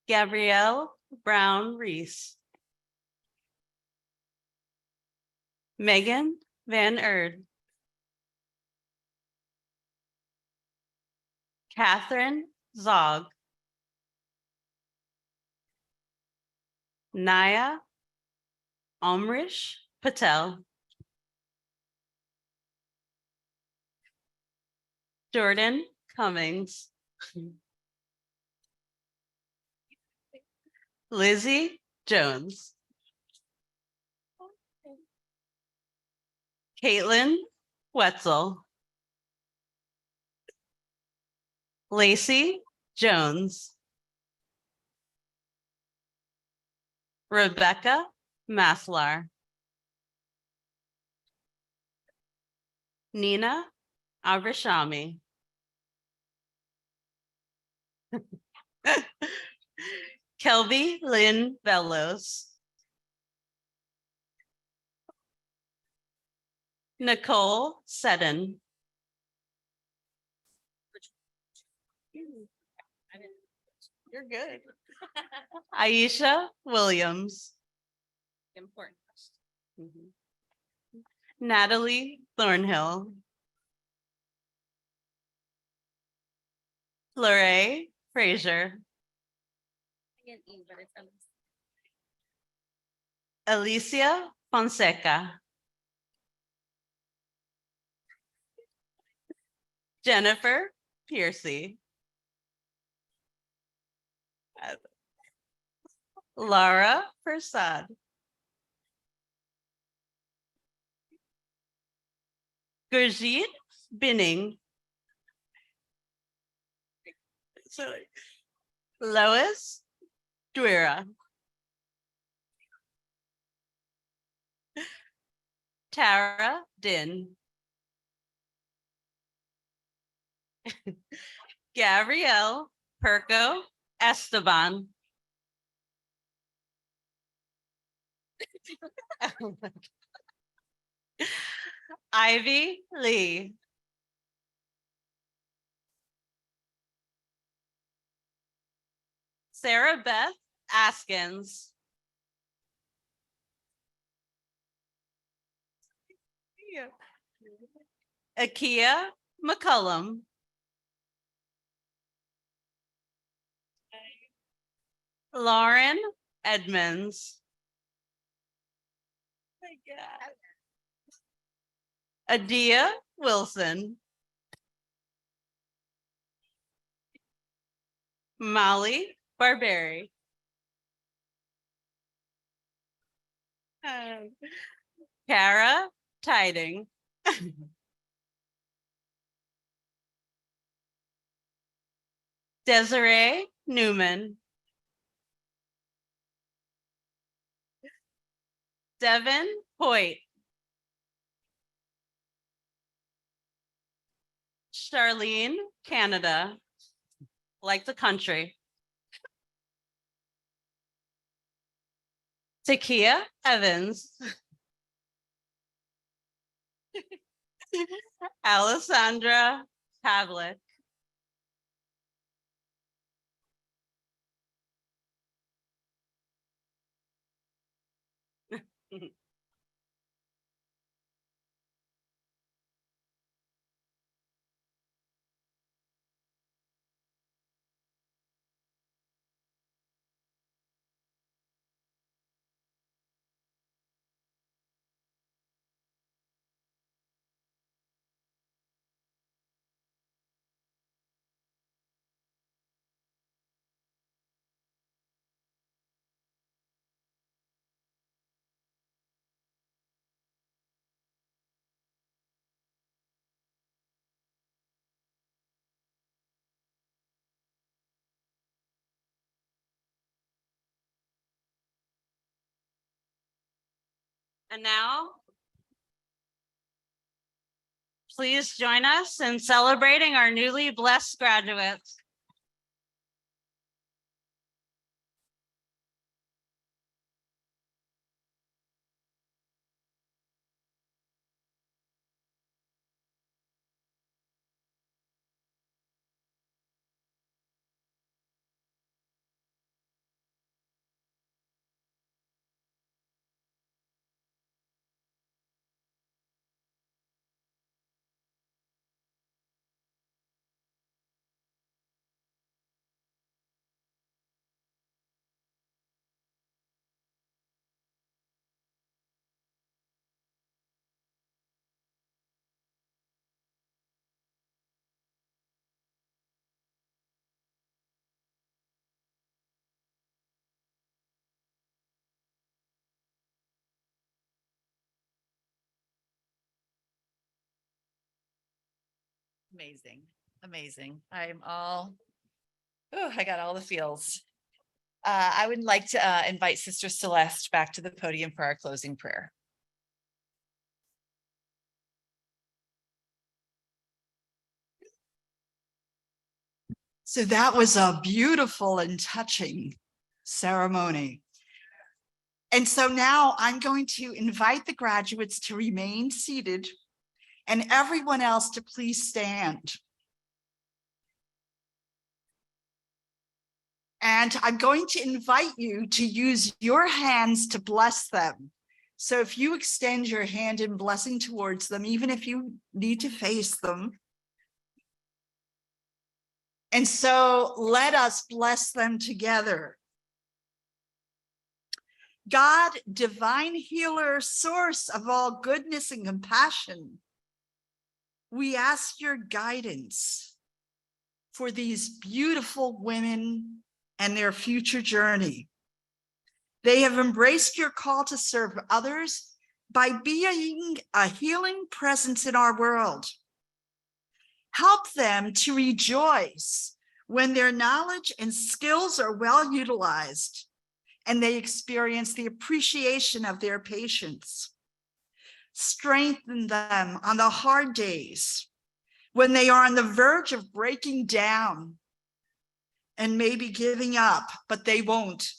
Gabrielle Brown Reese. Megan Van Erd. Catherine Zog. Naya Amrish Patel. Jordan Cummings. Lizzie Jones. Caitlin Wetzel. Lacey Jones. Rebecca Maslar. Nina Avrashami. Kelby Lynn Bellows. Nicole Seddon. You're good. Aisha Williams. Important. Natalie Thornhill. Lorraine Frazier. Alicia Fonseca. Jennifer Piercy. Laura Persad. Gurjeet Binning. Lois Duira. Tara Din. Gabrielle Perko Esteban. Ivy Lee. Sarah Beth Askins. Akia McCullum. Lauren Edmonds. Adia Wilson. Molly Barberi. Kara Tiding. Desiree Newman. Devin Hoyt. Charlene Canada. Like the country. Takia Evans. Alessandra Pavlik. And now, please join us in celebrating our newly blessed graduates. Amazing, amazing. I'm all, oh, I got all the feels. I would like to invite Sister Celeste back to the podium for our closing prayer. So that was a beautiful and touching ceremony. And so now I'm going to invite the graduates to remain seated and everyone else to please stand. And I'm going to invite you to use your hands to bless them. So if you extend your hand in blessing towards them, even if you need to face them. And so let us bless them together. God, divine healer, source of all goodness and compassion, we ask your guidance for these beautiful women and their future journey. They have embraced your call to serve others by being a healing presence in our world. Help them to rejoice when their knowledge and skills are well utilized and they experience the appreciation of their patients. Strengthen them on the hard days when they are on the verge of breaking down and maybe giving up, but they won't.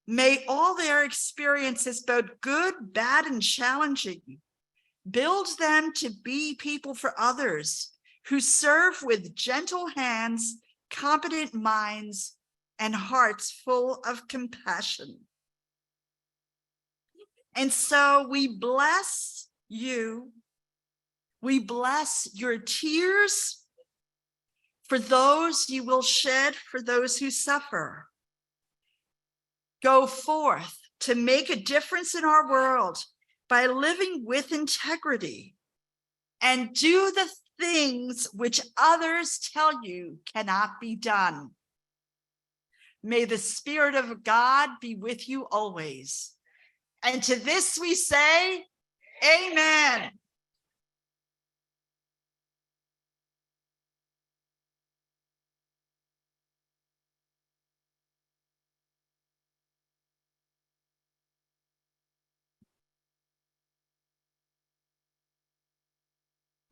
May all their experiences, both good, bad, and challenging, build them to be people for others who serve with gentle hands, competent minds, and hearts full of compassion. And so we bless you. We bless your tears for those you will shed for those who suffer. Go forth to make a difference in our world by living with integrity and do the things which others tell you cannot be done. May the Spirit of God be with you always. And to this we say, amen.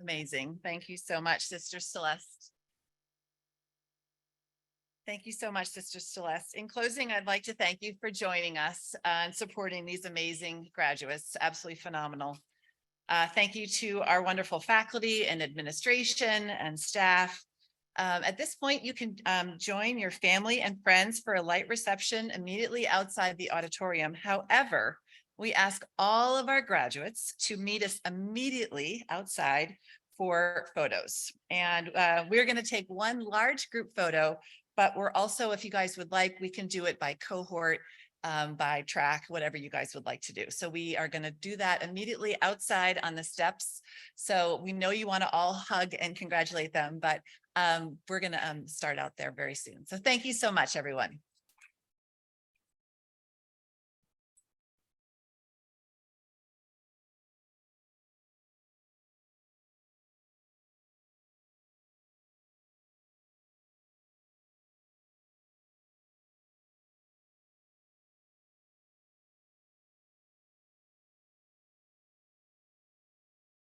Amazing. Thank you so much, Sister Celeste. Thank you so much, Sister Celeste. In closing, I'd like to thank you for joining us and supporting these amazing graduates. Absolutely phenomenal. Thank you to our wonderful faculty and administration and staff. At this point, you can join your family and friends for a light reception immediately outside the auditorium. However, we ask all of our graduates to meet us immediately outside for photos. And we're going to take one large group photo, but we're also, if you guys would like, we can do it by cohort, by track, whatever you guys would like to do. So we are going to do that immediately outside on the steps. So we know you want to all hug and congratulate them, but we're going to start out there very soon. So thank you so much, everyone.